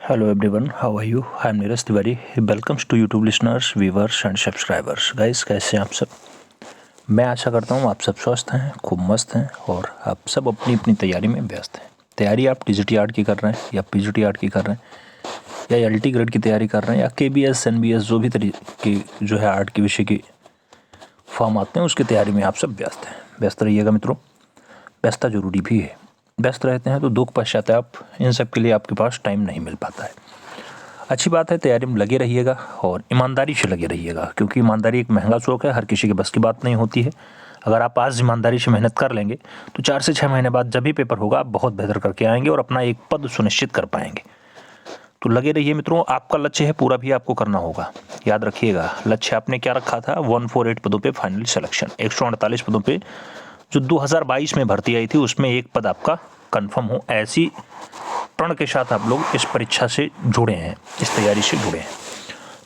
Hello everyone, how are you? I am Neeraj Tiwari. Welcomes to YouTube listeners, viewers and subscribers. Guys, कैसे हैं आप सब? मैं आशा करता हूँ आप सब स्वस्थ हैं, खूब मस्त हैं और आप सब अपनी अपनी तैयारी में व्यस्त हैं। तैयारी आप टीजीटी आर्ट की कर रहे हैं या पीजीटी आर्ट की कर रहे हैं या एलटी ग्रेड की तैयारी कर रहे हैं या केबीएस एनबीएस जो भी तरीके जो है आर्ट के विषय की फॉर्म आते हैं उसकी तैयारी में आप सब व्यस्त हैं। व्यस्त रहिएगा मित्रों, व्यस्तता जरूरी भी है। व्यस्त रहते हैं तो दुख पश्चाताप इन सब के लिए आपके पास टाइम नहीं मिल पाता है। अच्छी बात है, तैयारी में लगे रहिएगा और ईमानदारी से लगे रहिएगा, क्योंकि ईमानदारी एक महंगा शौक है, हर किसी के बस की बात नहीं होती है। अगर आप आज ईमानदारी से मेहनत कर लेंगे तो 4 से 6 महीने बाद जब भी पेपर होगा आप बहुत बेहतर करके आएंगे और अपना एक पद सुनिश्चित कर पाएंगे। तो लगे रहिए मित्रों, आपका लक्ष्य है पूरा भी आपको करना होगा। याद रखिएगा, लक्ष्य आपने क्या रखा था? 148 पदों पे फाइनल सिलेक्शन, 148 पदों पे जो 2022 में भर्ती आई थी उसमें एक पद आपका कंफर्म हो, ऐसी प्रण के साथ आप लोग इस परीक्षा से जुड़े हैं, इस तैयारी से जुड़े हैं।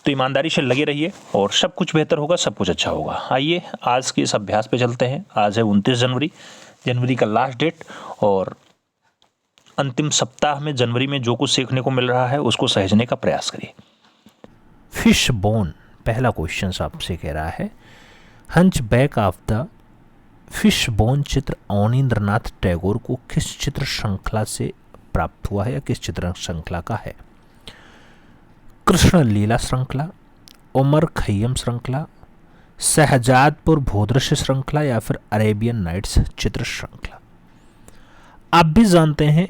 तो ईमानदारी से लगे रहिए और सब कुछ बेहतर होगा, सब कुछ अच्छा होगा। आइए आज के इस अभ्यास पे चलते हैं। आज है 29 जनवरी का लास्ट डेट और अंतिम सप्ताह में जनवरी में जो कुछ सीखने को मिल रहा है उसको सहेजने का प्रयास करिए। फिश बोन, पहला क्वेश्चन आपसे कह रहा है, hunch back of the fish bone चित्र अवनींद्रनाथ टैगोर को किस चित्र श्रृंखला से प्राप्त हुआ है या किस चित्र श्रृंखला का है? कृष्ण लीला श्रृंखला, उमर खैयम श्रृंखला, शहजादपुर भूदृश्य श्रृंखला या फिर अरेबियन नाइट्स चित्र श्रृंखला। आप भी जानते हैं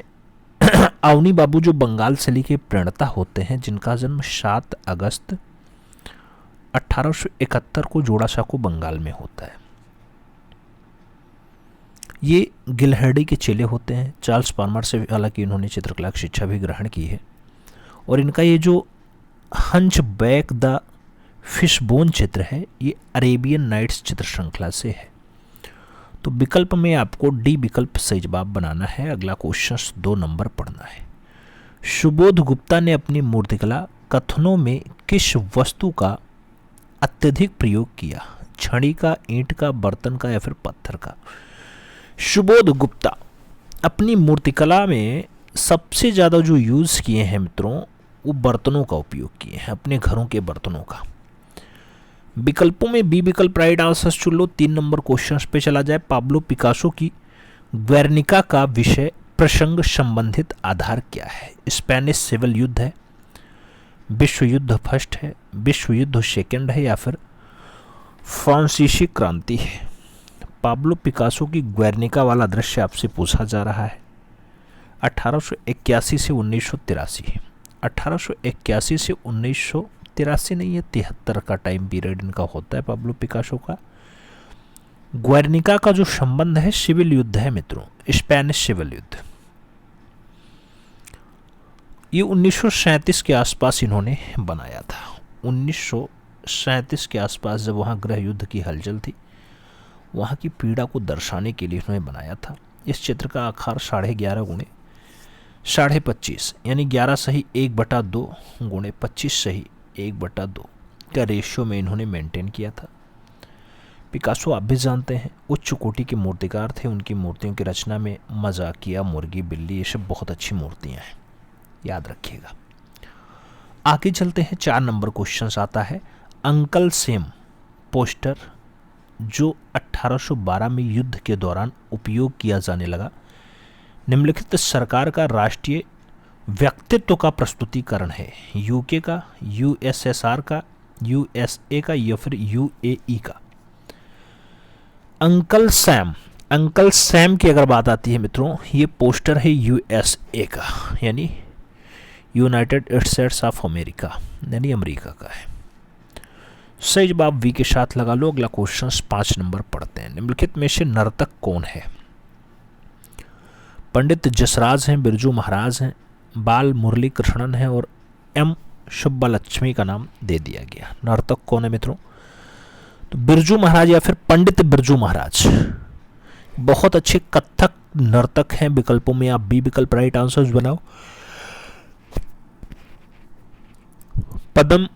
अवनी बाबू जो बंगाल शैली के प्रणेता होते हैं, जिनका जन्म 7 अगस्त 1871 को जोड़ासाको बंगाल में होता है। ये गिलहर्डी के चेले होते हैं। चार्ल्स पार्मर से हालांकि इन्होंने चित्रकला की शिक्षा भी ग्रहण की है और इनका ये जो हंच बैक द फिशबोन चित्र है ये अरेबियन नाइट्स चित्र श्रृंखला से है। तो विकल्प में आपको डी विकल्प सही जवाब बनाना है। अगला क्वेश्चन 2 नंबर पढ़ना है। सुबोध गुप्ता ने अपनी मूर्तिकला कथनों में किस वस्तु का अत्यधिक प्रयोग किया? छड़ी का, ईंट का, बर्तन का या फिर पत्थर का? सुबोध गुप्ता अपनी मूर्तिकला में सबसे ज़्यादा जो यूज़ किए हैं मित्रों वो बर्तनों का उपयोग किए हैं, अपने घरों के बर्तनों का। विकल्पों में बी विकल्प राइट आंसर चुन लो। 3 नंबर क्वेश्चन पे चला जाए। पाब्लो पिकासो की ग्वेर्निका का विषय प्रसंग संबंधित आधार क्या है? स्पेनिश सिविल युद्ध है, विश्व युद्ध फर्स्ट है, विश्व युद्ध सेकेंड है या फिर फ्रांसीसी क्रांति है? पाब्लो पिकासो की ग्वेर्निका वाला दृश्य आपसे पूछा जा रहा है 1881 से 1983। 1881 से 1983 नहीं है, 73 का टाइम पीरियड इनका होता है पाब्लो पिकासो का। ग्वेर्निका का जो संबंध है सिविल युद्ध है मित्रों, स्पेनिश सिविल युद्ध। ये 1937 के आसपास इन्होंने बनाया था। 1937 के आसपास जब वहाँ गृह युद्ध की हलचल थी, वहाँ की पीड़ा को दर्शाने के लिए उन्होंने बनाया था। इस चित्र का आकार 11.5 गुणे 25.5 यानी 11 सही 1/2 गुणे 25 सही 1/2 का रेशियो में इन्होंने मेंटेन किया था। पिकासो आप भी जानते हैं उच्च कोटि के मूर्तिकार थे। उनकी मूर्तियों की रचना में मजाकिया, मुर्गी, बिल्ली, ये सब बहुत अच्छी मूर्तियाँ हैं, याद रखिएगा। आगे चलते हैं। 4 नंबर क्वेश्चन आता है, अंकल सेम पोस्टर जो 1812 में युद्ध के दौरान उपयोग किया जाने लगा, निम्नलिखित सरकार का राष्ट्रीय व्यक्तित्व का प्रस्तुतिकरण है? यूके का, यूएसएसआर का, यूएसए का या फिर यूएई का? अंकल सैम की अगर बात आती है मित्रों, ये पोस्टर है यूएसए का यानी यूनाइटेड स्टेट्स ऑफ अमेरिका यानी अमेरिका का है। सही जवाब वी के साथ लगा लो। अगला क्वेश्चन 5 नंबर पढ़ते हैं। निम्नलिखित में से नर्तक कौन है? पंडित जसराज हैं, बिरजू महाराज हैं, बाल मुरली कृष्णन है और एम सुब्बालक्ष्मी का नाम दे दिया गया। नर्तक कौन है मित्रों? तो बिरजू महाराज या फिर पंडित बिरजू महाराज बहुत अच्छे कथक नर्तक हैं। विकल्पों में आप बी विकल्प राइट आंसर्स बनाओ। पद्म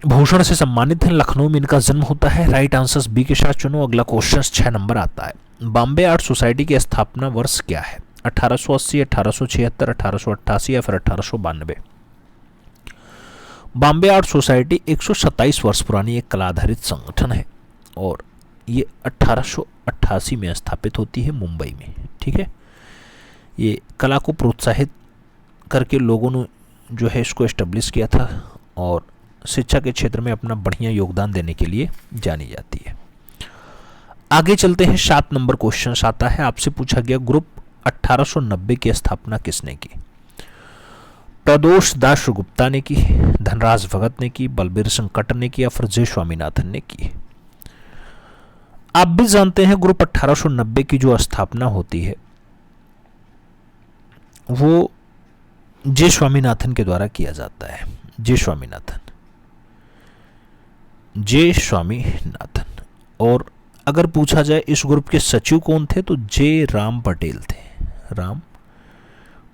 भूषण से सम्मानित हैं, लखनऊ में इनका जन्म होता है। राइट आंसर्स बी के साथ चुनो। अगला क्वेश्चन 6 नंबर आता है। बॉम्बे आर्ट सोसाइटी की स्थापना वर्ष क्या है? 1880, 1876, 1888 या फिर 1892? बॉम्बे आर्ट सोसाइटी 127 वर्ष पुरानी एक कला आधारित संगठन है और ये 1888 में स्थापित होती है मुंबई में। ठीक है, ये कला को प्रोत्साहित करके लोगों ने जो है इसको एस्टेब्लिश किया था और शिक्षा के क्षेत्र में अपना बढ़िया योगदान देने के लिए जानी जाती है। आगे चलते हैं, 7 नंबर क्वेश्चन आता है, आपसे पूछा गया ग्रुप 1890 की स्थापना किसने की? प्रदोष दास गुप्ता ने की, धनराज भगत ने की, बलबीर सिंह कट्ट ने की या फिर जे स्वामीनाथन ने की? आप भी जानते हैं ग्रुप 1890 की जो स्थापना होती है वो जे स्वामीनाथन के द्वारा किया जाता है। जे स्वामीनाथन। और अगर पूछा जाए इस ग्रुप के सचिव कौन थे तो जे राम पटेल थे। राम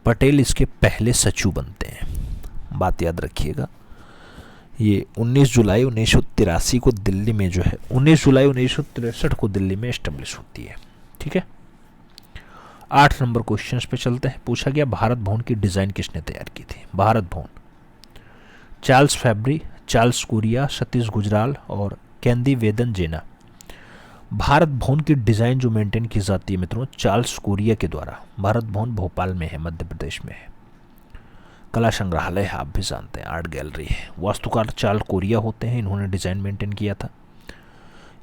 पटेल इसके पहले सचिव बनते हैं, बात याद रखिएगा। ये 19 जुलाई 1983 को दिल्ली में जो है 19 जुलाई 1963 को दिल्ली में एस्टेब्लिश होती है। ठीक है, 8 नंबर क्वेश्चन पे चलते हैं। पूछा गया भारत भवन की डिजाइन किसने तैयार की थी? Bharat Bhavan Charles Fabry, Charles कुरिया, सतीश गुजराल और कैंदी वेदन जेना। भारत भवन की डिजाइन जो मेंटेन की जाती है मित्रों चार्ल्स कुरिया के द्वारा। भारत भवन भोपाल में है, मध्य प्रदेश में है। कला संग्रहालय है, आप भी जानते हैं, आर्ट गैलरी है। वास्तुकार चार्ल्स कुरिया होते हैं, इन्होंने डिजाइन मेंटेन किया था।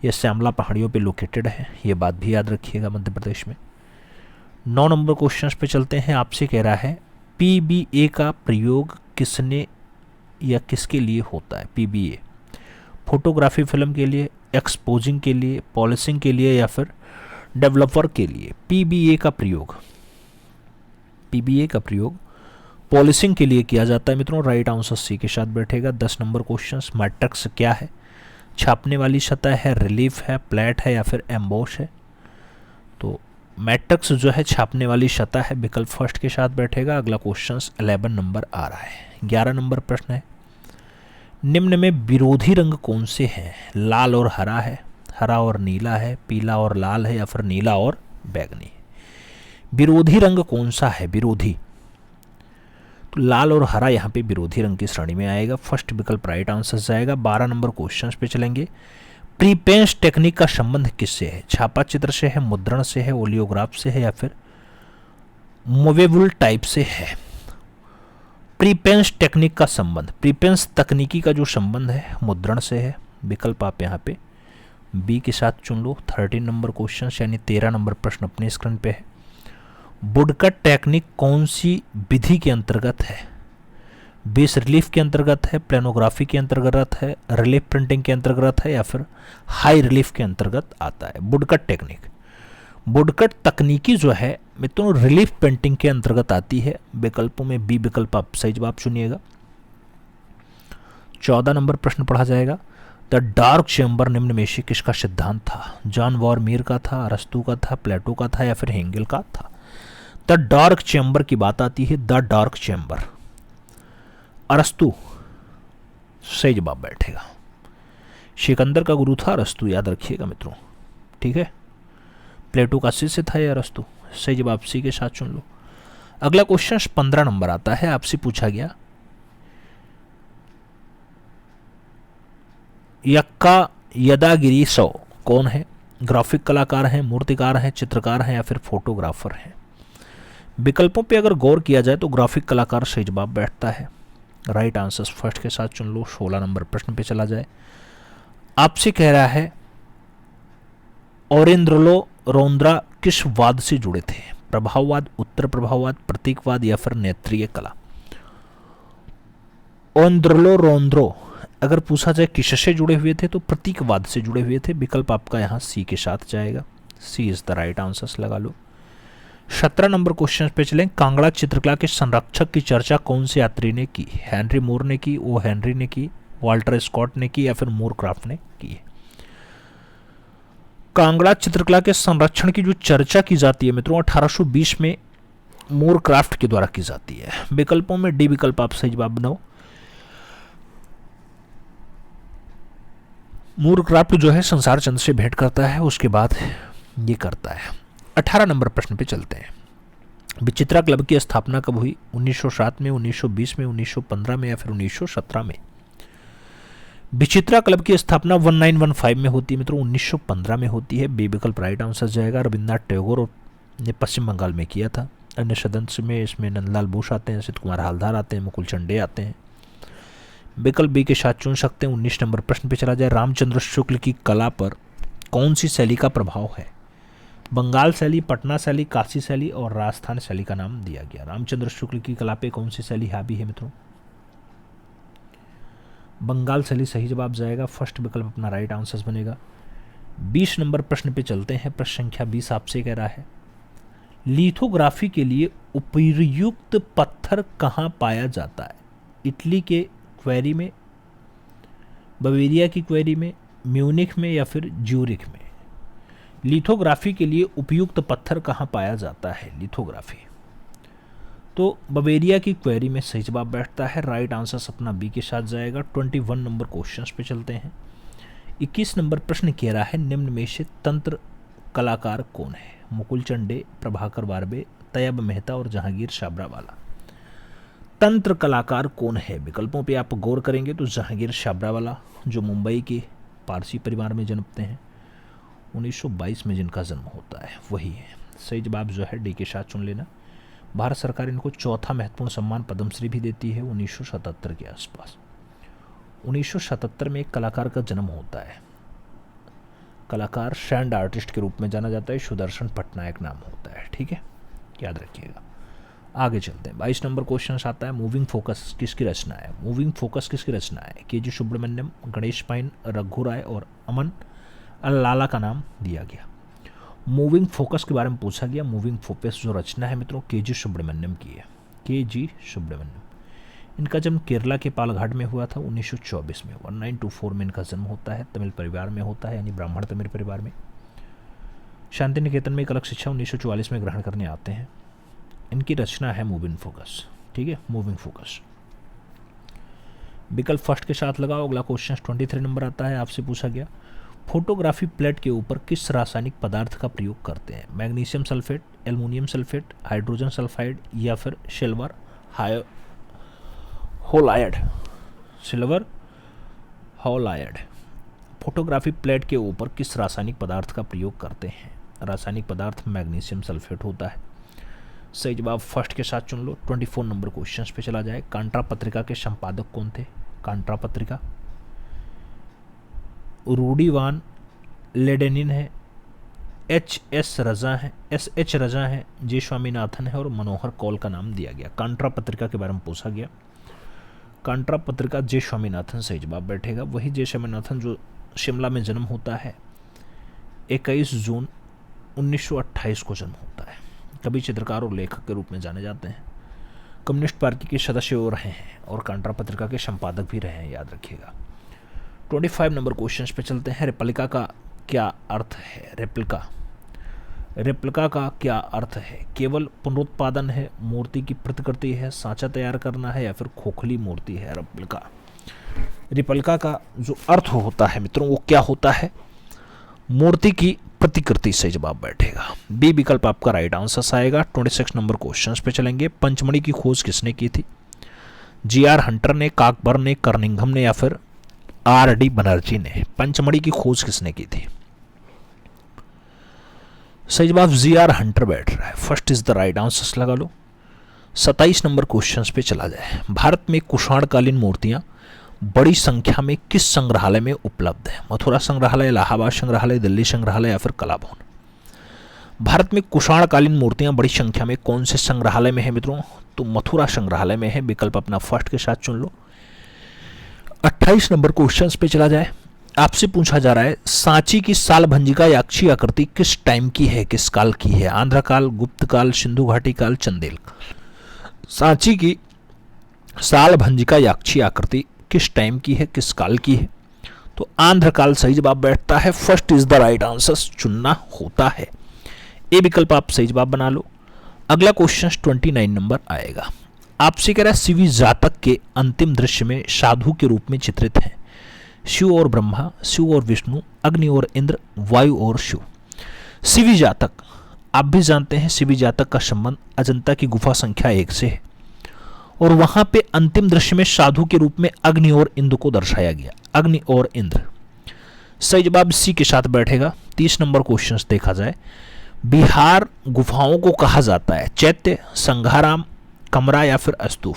यह श्यामला पहाड़ियों पे लोकेटेड है, ये बात भी याद रखिएगा, मध्य प्रदेश में। 9 नंबर क्वेश्चन पे चलते हैं। आपसे कह रहा है पीबीए का प्रयोग किसने या किसके लिए होता है? पीबीए फोटोग्राफी फिल्म के लिए, एक्सपोजिंग के लिए, पॉलिशिंग के लिए या फिर डेवलपर के लिए? पीबीए का प्रयोग पॉलिशिंग के लिए किया जाता है मित्रों। राइट आंसर सी के साथ बैठेगा। 10 नंबर क्वेश्चन, मैट्रिक्स क्या है? छापने वाली सतह है, रिलीफ है, प्लेट है या फिर एम्बोस है? तो मैट्रिक्स जो है छापने वाली सतह है, विकल्प फर्स्ट के साथ बैठेगा। अगला क्वेश्चन 11 नंबर आ रहा है। 11 नंबर प्रश्न है, निम्न में विरोधी रंग कौन से हैं? लाल और हरा है, हरा और नीला है, पीला और लाल है या फिर नीला और बैगनी है? विरोधी रंग कौन सा है? विरोधी, तो लाल और हरा यहाँ पे विरोधी रंग की श्रेणी में आएगा। फर्स्ट विकल्प राइट आंसर जाएगा। 12 नंबर क्वेश्चन पे चलेंगे। प्रीपेंस टेक्निक का संबंध किससे है? छापा चित्र से है, मुद्रण से है, ओलियोग्राफ से है या फिर मूवेबल टाइप से है? प्रीपेंस टेक्निक का संबंध, प्रीपेंस तकनीकी का जो संबंध है मुद्रण से है। विकल्प आप यहाँ पे बी के साथ चुन लो। 13 नंबर क्वेश्चन यानी 13 नंबर प्रश्न अपने स्क्रीन पे है। वुडकट टेक्निक कौन सी विधि के अंतर्गत है? बेस रिलीफ के अंतर्गत है, प्लेनोग्राफी के अंतर्गत है, रिलीफ प्रिंटिंग के अंतर्गत है या फिर हाई रिलीफ के अंतर्गत आता है? वुडकट टेक्निक, वुडकट तकनीकी जो है मित्रों रिलीफ पेंटिंग के अंतर्गत आती है। विकल्पों में बी विकल्प आप सही जवाब चुनिएगा। 14 नंबर प्रश्न पढ़ा जाएगा। द डार्क चैम्बर निम्न में से किसका सिद्धांत था? जॉन वॉरमीर का था, अरस्तू का था, प्लेटो का था या फिर हेंगल का था? द डार्क चैम्बर की बात आती है, द डार्क चैम्बर अरस्तू सही जवाब बैठेगा। सिकंदर का गुरु था अरस्तू, याद रखिएगा मित्रों। ठीक है, प्लेटो का शिष्य था या अरस्तू? सही जवाब सी के साथ चुन लो। अगला क्वेश्चन 15 नंबर आता है। आपसे पूछा गया यक्का यदागिरी सौ कौन है? ग्राफिक कलाकार हैं, मूर्तिकार हैं, चित्रकार हैं या फिर फोटोग्राफर हैं? विकल्पों पे अगर गौर किया जाए तो ग्राफिक कलाकार सही जवाब बैठता है। राइट आंसर फर्स्ट के साथ चुन लो। 16 नंबर प्रश्न पे चला जाए। आपसे कह रहा है औरेंद्रलो रोंद्रा किस वाद से जुड़े थे? प्रभाववाद, उत्तर प्रभाववाद, प्रतीकवाद या फिर नेत्रीय कला? औरेंद्रलो रोंद्रो अगर पूछा जाए किससे जुड़े हुए थे तो प्रतीकवाद से जुड़े हुए थे। विकल्प आपका यहाँ सी के साथ जाएगा। सी इज द राइट आंसर लगा लो। 17 नंबर क्वेश्चन पे चलें। कांगड़ा चित्रकला के संरक्षक की चर्चा कौन से यात्री ने की? हेनरी मोर ने की, ओ हेनरी ने की, वाल्टर स्कॉट ने की या फिर मोरक्राफ्ट ने की? कांगड़ा चित्रकला के संरक्षण की जो चर्चा की जाती है मित्रों 1820 में मोरक्राफ्ट के द्वारा की जाती है। विकल्पों में डी विकल्प आप सही जवाब बनाओ। मोरक्राफ्ट जो है संसार चंद्र से भेंट करता है, उसके बाद ये करता है। 18 नंबर प्रश्न पे चलते हैं। विचित्रा क्लब की स्थापना कब हुई? 1907 में, 1920 में, 1915 में या फिर 1917 में? विचित्रा क्लब की स्थापना 1915 में होती है मित्रों, 1915 में होती है। बी विकल्प राइट आंसर जाएगा। रविन्द्रनाथ टैगोर ने पश्चिम बंगाल में किया था। अन्य सदस्य में इसमें नंदलाल बोस आते हैं, सिद्ध कुमार हालदार आते हैं, मुकुल चंडे आते हैं। विकल्प बी के साथ चुन सकते हैं। 19 नंबर प्रश्न पे चला जाए। रामचंद्र शुक्ल की कला पर कौन सी शैली का प्रभाव है? बंगाल शैली, पटना शैली, काशी शैली और राजस्थान शैली का नाम दिया गया। रामचंद्र शुक्ल की कला पे कौन सी शैली हावी है मित्रों? बंगाल शैली सही जवाब जाएगा। फर्स्ट विकल्प अपना राइट आंसर बनेगा। 20 नंबर प्रश्न पे चलते हैं। प्रश्न संख्या 20 आपसे कह रहा है, लिथोग्राफी के लिए उपयुक्त पत्थर कहाँ पाया जाता है? इटली के क्वेरी में, बवेरिया की क्वेरी में, म्यूनिख में या फिर ज्यूरिख में? लिथोग्राफी के लिए उपयुक्त पत्थर कहाँ पाया जाता है? लिथोग्राफी तो बवेरिया की क्वेरी में सही जवाब बैठता है। राइट आंसर अपना बी के साथ जाएगा। 21 नंबर क्वेश्चंस पे चलते हैं। 21 नंबर प्रश्न कह रहा है, निम्न में से तंत्र कलाकार कौन है? मुकुल चंडे, प्रभाकर बारबे, तैयब मेहता और जहांगीर छाबरावाला। तंत्र कलाकार कौन है? विकल्पों पे आप गौर करेंगे तो जहांगीर छाबरावाला, जो मुंबई के पारसी परिवार में जन्मते हैं, 1922 में जिनका जन्म होता है वही है। सही जवाब जो है डी के साथ चुन लेना। भारत सरकार इनको चौथा महत्वपूर्ण सम्मान पद्मश्री भी देती है 1977 के आसपास। 1977 में एक कलाकार का जन्म होता है। कलाकार सैंड आर्टिस्ट के रूप में जाना जाता है, सुदर्शन पटनायक नाम होता है। ठीक है, याद रखिएगा। आगे चलते हैं। 22 नंबर क्वेश्चन आता है, मूविंग फोकस किसकी रचना है? मूविंग फोकस किसकी रचना है? के.जी. सुब्रमण्यम, गणेश पाइन, रघु राय और अमन अल्लाला का नाम दिया गया। मूविंग फोकस के बारे में पूछा गया। मूविंग फोकस जो रचना है मित्रों के.जी. सुब्रमण्यम की है। के.जी. सुब्रमण्यम, इनका जन्म केरला के पालघाट में हुआ था 1924 में। 1924 में इनका जन्म होता है। तमिल परिवार में होता है, यानी ब्राह्मण तमिल परिवार में। शांति निकेतन में एक अलग शिक्षा 1944 में ग्रहण करने आते हैं। इनकी रचना है मूविंग फोकस। ठीक है, मूविंग फोकस। विकल्प फर्स्ट के साथ लगाओ। अगला क्वेश्चन 23 नंबर आता है। आपसे पूछा गया, फोटोग्राफी प्लेट के ऊपर किस रासायनिक पदार्थ का प्रयोग करते हैं? Magnesium sulphate, aluminium sulphate, hydrogen sulphide या फिर सिल्वर होलाइड? सिल्वर होलाइड। फोटोग्राफी प्लेट के ऊपर किस रासायनिक पदार्थ का प्रयोग करते हैं? रासायनिक पदार्थ मैग्नीशियम सल्फेट होता है। सही जवाब फर्स्ट के साथ चुन लो। 24 नंबर क्वेश्चन पे चला जाए। कांट्रा पत्रिका के संपादक कौन थे? कांट्रा पत्रिका रूडी वान लेडेनिन है, एच.एस. रजा है, एस.एच. रजा है, जे स्वामीनाथन है और मनोहर कौल का नाम दिया गया। कांट्रा पत्रिका के बारे में पूछा गया। कांट्रा पत्रिका जे स्वामीनाथन सही जवाब बैठेगा। वही जे स्वामीनाथन जो शिमला में जन्म होता है, 21 जून 1928 को जन्म होता है। कवि, चित्रकार और लेखक के रूप में जाने जाते हैं। कम्युनिस्ट पार्टी के सदस्य और रहे हैं और कांट्रा पत्रिका के संपादक भी रहे हैं, याद रखिएगा। 25 नंबर क्वेश्चन पे चलते हैं। रेप्लिका का क्या अर्थ है? रेप्लिका का क्या अर्थ है? केवल पुनरुत्पादन है, मूर्ति की प्रतिकृति है, सांचा तैयार करना है या फिर खोखली मूर्ति है? रेप्लिका का जो अर्थ होता है मित्रों वो क्या होता है? मूर्ति की प्रतिकृति सही जवाब बैठेगा। बी विकल्प आपका राइट आंसर आएगा। 26 नंबर क्वेश्चन पे चलेंगे। पंचमणि की खोज किसने की थी? जी.आर. हंटर ने, काकबर्न ने, कर्निंघम ने या फिर आर.डी. बनर्जी ने? पंचमणि की खोज किसने की थी? सही जवाब जी.आर. हंटर बैठ रहा है। First is the right answer लगा लो। 27 नंबर क्वेश्चन पे चला जाए। भारत में कुषाणकालीन मूर्तियां बड़ी संख्या में किस संग्रहालय में उपलब्ध है? मथुरा संग्रहालय, इलाहाबाद संग्रहालय, दिल्ली संग्रहालय या फिर कला भवन? भारत में कुषाणकालीन मूर्तियां बड़ी संख्या में कौन से संग्रहालय में है मित्रों? तो मथुरा संग्रहालय में है। विकल्प अपना फर्स्ट के साथ चुन लो। 28 नंबर क्वेश्चन पे चला जाए। आपसे पूछा जा रहा है, सांची की सालभंजिका याक्षी आकृति किस टाइम की है, किस काल की है? आंध्र काल, गुप्त काल, सिंधु घाटी काल, चंदेल? सांची की सालभंजिका याक्षी आकृति किस टाइम की है, किस काल की है? तो आंध्र काल सही जवाब बैठता है। First is the right answer चुनना होता है। ए विकल्प आप सही जवाब बना लो। अगला क्वेश्चन 29 नंबर आएगा। आपसे कह रहा है, सीवी जातक के अंतिम दृश्य में साधु के रूप में चित्रित हैं शिव और ब्रह्मा, शिव और विष्णु, अग्नि और इंद्र, वायु और शिव। सीवी जातक आप भी जानते हैं, सीवी जातक का संबंध अजंता की गुफा संख्या 1 से है और वहां पे अंतिम दृश्य में साधु के रूप में अग्नि और इंद्र को दर्शाया गया। अग्नि और इंद्र। सही जवाब सी के साथ बैठेगा। 30 नंबर क्वेश्चन देखा जाए, बिहार गुफाओं को कहा जाता है चैत्य, संघाराम, कमरा या फिर स्तूप।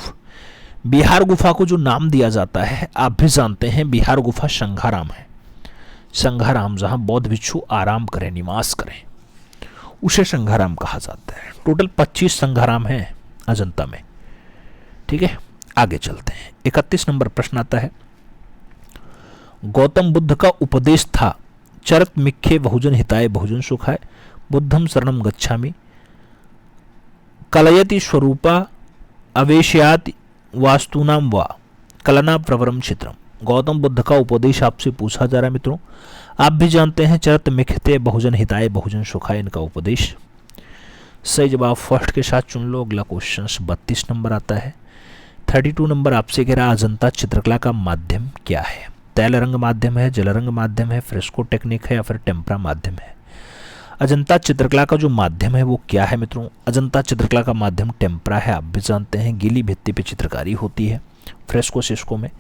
बिहार गुफा को जो नाम दिया जाता है आप भी जानते हैं, बिहार गुफा संघाराम है। संघाराम जहां बौद्ध भिक्षु आराम करें, निवास करें, उसे संघाराम कहा जाता है। टोटल 25 संघाराम हैं अजंता में। ठीक है, आगे चलते हैं। 31 नंबर प्रश्न आता है, गौतम बुद्ध का उपदेश था चरत मिख्ये बहुजन हिताय बहुजन सुखाय, बुद्धम शरणम गच्छामि, कलयति स्वरूपा अवेशयाति वास्तुनाम वा कलना प्रवरम चित्रम। गौतम बुद्ध का उपदेश आपसे पूछा जा रहा है मित्रों। आप भी जानते हैं चरत मिख्ये बहुजन हिताय बहुजन सुखाय इनका उपदेश। सही जवाब फर्स्ट के साथ चुन लो। अगला क्वेश्चन 32 नंबर आता है। 32 नंबर आपसे कह रहा है, अजंता चित्रकला का माध्यम क्या है? तैल रंग माध्यम है, जल रंग माध्यम है, फ्रेस्को टेक्निक है या फिर टेम्परा माध्यम है? अजंता चित्रकला का जो माध्यम है वो क्या है मित्रों? अजंता चित्रकला का माध्यम टेम्परा है। आप भी जानते हैं गीली भित्ति पे चित्रकारी होती है फ्रेस्को सिस्को में।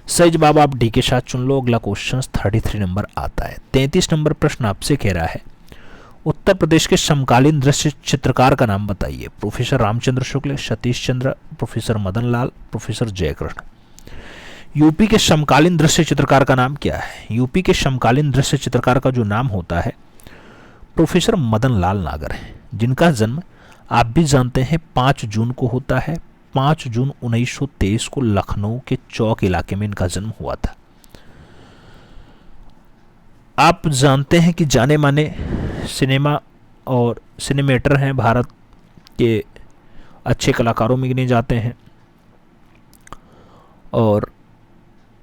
सही जवाब आप डी के साथ चुन लो। अगला क्वेश्चन 33 नंबर आता है। 33 नंबर प्रश्न आपसे कह रहा है, उत्तर प्रदेश के समकालीन दृश्य चित्रकार का नाम बताइए। Professor Ramchandra Shukla, Satish Chandra, professor Madan Lal, professor Jaikrishna. UP के समकालीन दृश्य चित्रकार का नाम क्या है? यूपी के समकालीन दृश्य चित्रकार का जो नाम होता है प्रोफेसर मदन लाल नागर है, जिनका जन्म आप भी जानते हैं 5 जून को होता है। 5 जून 1923 को लखनऊ के चौक इलाके में इनका जन्म हुआ था। आप जानते हैं कि जाने माने सिनेमा और सिनेमेटर हैं, भारत के अच्छे कलाकारों में गिने जाते हैं और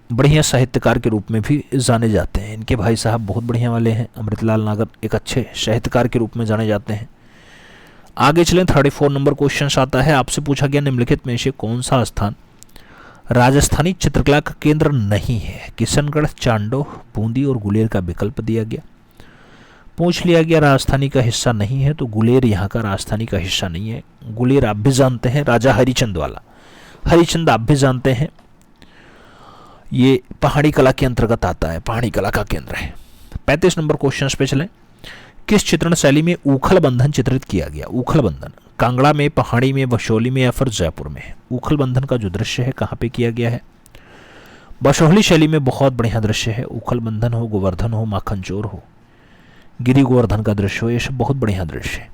बढ़िया साहित्यकार के रूप में भी जाने जाते हैं। इनके भाई साहब बहुत बढ़िया वाले हैं। अमृतलाल नागर एक अच्छे साहित्यकार के रूप में जाने जाते हैं। आगे चलें, 34 नंबर क्वेश्चन आता है। आपसे पूछा गया, निम्नलिखित में से कौन सा स्थान राजस्थानी चित्रकला का केंद्र नहीं है? किशनगढ़, चांडो, बूंदी और गुलेर का विकल्प दिया गया। पूछ लिया गया राजस्थानी का हिस्सा नहीं है, तो गुलेर यहाँ का राजस्थानी का हिस्सा नहीं है। गुलेर आप भी जानते हैं राजा हरिचंद वाला, हरिचंद आप भी जानते हैं, ये पहाड़ी कला के अंतर्गत आता है, पहाड़ी कला का केंद्र है। 35 नंबर क्वेश्चन पे चलें। किस चित्रण शैली में उखल बंधन चित्रित किया गया? उखल बंधन कांगड़ा में, पहाड़ी में, बशोली में या फिर जयपुर में? उखल बंधन का जो दृश्य है कहाँ पे किया गया है? बशोली शैली में बहुत बढ़िया दृश्य है। उखल बंधन हो, गोवर्धन हो, माखन चोर हो, गिरी गोवर्धन का दृश्य हो, ये सब बहुत बढ़िया दृश्य है।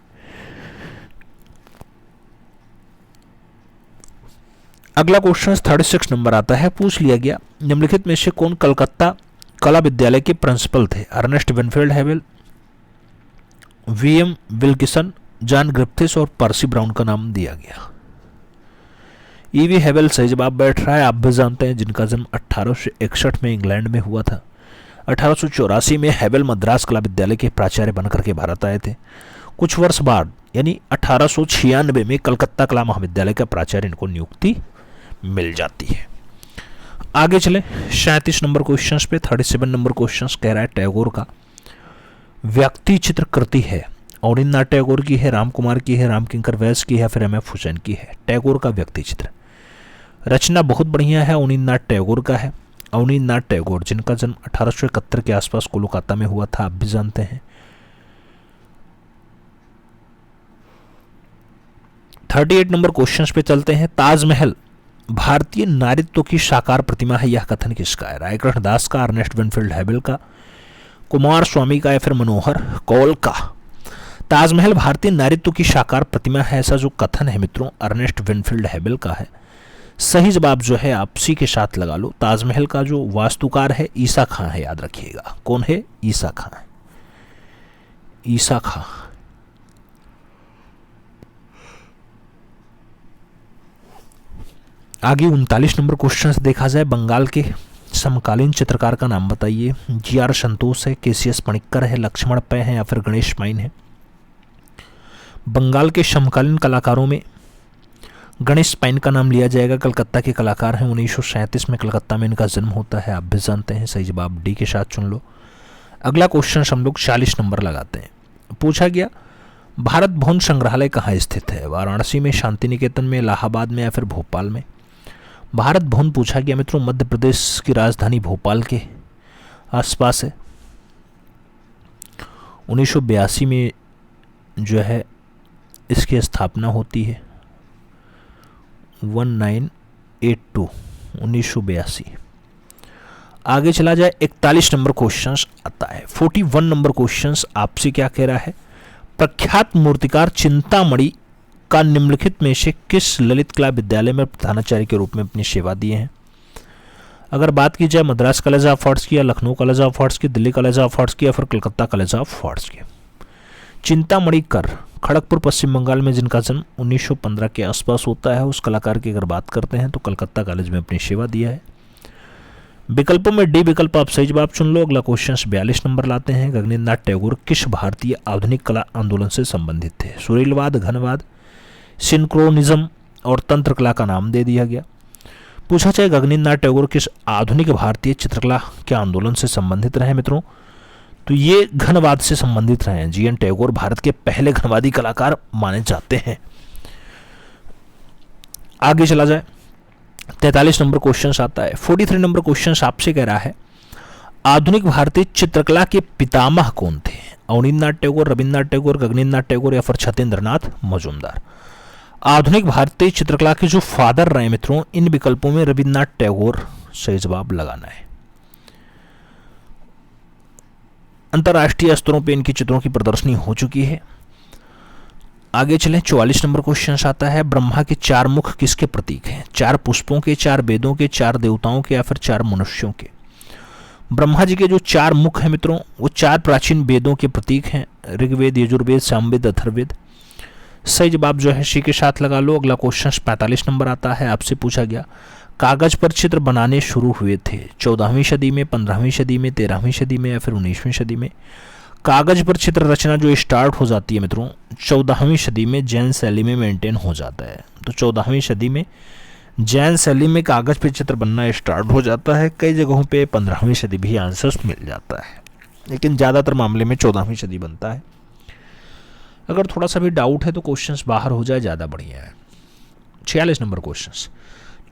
अगला क्वेश्चन 36 नंबर आता है। पूछ लिया गया, निम्नलिखित में से कौन कलकत्ता कला विद्यालय के प्रिंसिपल थे? Ernest Winfield Hewell, VM Wilkinson, John Griffiths और पर्सी ब्राउन का नाम दिया गया। ईवी हेवेल सही जवाब बैठ रहा है। आप भी जानते हैं जिनका जन्म 1861 में इंग्लैंड में हुआ था। 1884 में हेवेल मद्रास कला विद्यालय के प्राचार्य बनकर के भारत आए थे। कुछ वर्ष बाद यानी 1896 में कलकत्ता कला महाविद्यालय का प्राचार्य इनको नियुक्ति मिल जाती है। आगे चले 37 नंबर क्वेश्चन पे। 37 नंबर क्वेश्चन कह रहा है, टैगोर का व्यक्ति चित्र कृति है अवनींद्रनाथ टैगोर की है, राम कुमार की है, राम किंकर वैस की है, फिर एम.एफ. हुसैन की है? टैगोर का व्यक्ति चित्र रचना बहुत बढ़िया है, अवनींद्रनाथ टैगोर का है। अवनींद्रनाथ टैगोर जिनका जन्म 1871 के आसपास कोलकाता में हुआ था, आप भी जानते हैं। 38 नंबर क्वेश्चन पे चलते हैं। ताजमहल भारतीय नारीत्व की साकार प्रतिमा है, यह कथन किसका है? रायकृष्ण दास का, अर्नेस्ट विनफील्ड हेवेल का, कुमार स्वामी का या फिर मनोहर कौल का? ताजमहल भारतीय नारीत्व की साकार प्रतिमा है, ऐसा जो कथन है मित्रों अर्नेस्ट विनफील्ड हेवेल का है। सही जवाब जो है आप सी के साथ लगा लो। ताजमहल का जो वास्तुकार है ईसा खां है, याद रखिएगा। कौन है? ईसा खां। ईसा खां। आगे 39 नंबर क्वेश्चन देखा जाए। बंगाल के समकालीन चित्रकार का नाम बताइए। जी.आर. संतोष है, के.सी.एस. पणिक्कर है, लक्ष्मण पै है या फिर गणेश पाइन है? बंगाल के समकालीन कलाकारों में गणेश पाइन का नाम लिया जाएगा। कलकत्ता के कलाकार हैं। 1937 में कलकत्ता में इनका जन्म होता है, आप भी जानते हैं। सही जवाब डी के साथ चुन लो। अगला क्वेश्चन हम लोग 40 नंबर लगाते हैं। पूछा गया, भारत भवन संग्रहालय कहाँ स्थित है? वाराणसी में, शांति निकेतन में, इलाहाबाद में या फिर भोपाल में? भारत भवन पूछा गया मित्रों, मध्य प्रदेश की राजधानी भोपाल के आसपास है। 1982 में जो है इसकी स्थापना होती है, 1982 1982। आगे चला जाए, 41 नंबर क्वेश्चन आता है। 41 नंबर क्वेश्चन आपसे क्या कह रहा है, प्रख्यात मूर्तिकार चिंतामणि का निम्नलिखित में से किस ललित कला विद्यालय में प्रधानाचार्य के रूप में अपनी सेवा दी है। अगर बात की जाए मद्रास कॉलेज ऑफ आर्ट्स की, या लखनऊ कॉलेज ऑफ आर्ट्स की, दिल्ली कॉलेज ऑफ आर्ट्स की, या फिर कलकत्ता कॉलेज ऑफ आर्ट्स की। चिंतामणि कर खड़गपुर पश्चिम बंगाल में जिनका जन्म 1915 के आसपास होता है, उस कलाकार की अगर बात करते हैं तो कलकत्ता कॉलेज में अपनी सेवा दिया है। विकल्पों में डी विकल्प आप सही जवाब चुन लो। अगला क्वेश्चन 42 नंबर लाते हैं। गगनेन्द्र नाथ टैगोर किस भारतीय आधुनिक कला आंदोलन से संबंधित थे। सुरीलवाद, घनवाद, सिंक्रोनिज्म और तंत्र कला का नाम दे दिया गया। पूछा जाए गगनेन्द्र नाथ टैगोर किस आधुनिक भारतीय चित्रकला के आंदोलन से संबंधित रहे मित्रों, तो ये घनवाद से संबंधित रहे हैं। जी.एन. टैगोर भारत के पहले घनवादी कलाकार माने जाते हैं। आगे चला जाए, 43 नंबर क्वेश्चन आता है। 43 नंबर क्वेश्चन आपसे कह रहा है, आधुनिक भारतीय चित्रकला के पितामह कौन थे। अवनींद्र नाथ टैगोर, रविन्द्रनाथ टैगोर, गगनेन्द्र नाथ टैगोर या फिर छतेंद्र नाथ मजूमदार। आधुनिक भारतीय चित्रकला के जो फादर रहे मित्रों, इन विकल्पों में रविन्द्रनाथ टैगोर सही जवाब लगाना है। अंतर्राष्ट्रीय स्तरों पे इनकी चित्रों की प्रदर्शनी हो चुकी है। आगे चलें, 44 नंबर क्वेश्चन आता है। ब्रह्मा के 4 मुख किसके प्रतीक हैं। 4 पुष्पों के, 4 वेदों के, 4 देवताओं के या फिर 4 मनुष्यों के। ब्रह्मा जी के जो 4 मुख हैं मित्रों, वो 4 प्राचीन वेदों के प्रतीक हैं, ऋग्वेद, यजुर्वेद, सामवेद, अथर्ववेद। सही जवाब जो है सी के साथ लगा लो। अगला क्वेश्चन 45 नंबर आता है। आपसे पूछा गया, कागज पर चित्र बनाने शुरू हुए थे 14वीं सदी में, 15वीं सदी में, 13वीं सदी में या फिर 19वीं सदी में। कागज पर चित्र रचना जो स्टार्ट हो जाती है मित्रों 14वीं सदी में जैन शैली में मेंटेन हो जाता है। तो 14वीं सदी में जैन शैली में कागज पर चित्र बनना स्टार्ट हो जाता है। कई जगहों पे 15वीं सदी भी आंसर्स मिल जाता है, लेकिन ज़्यादातर मामले में 14वीं सदी बनता है। अगर थोड़ा सा भी डाउट है तो क्वेश्चंस बाहर हो जाए, ज़्यादा बढ़िया है। 46 नंबर क्वेश्चन,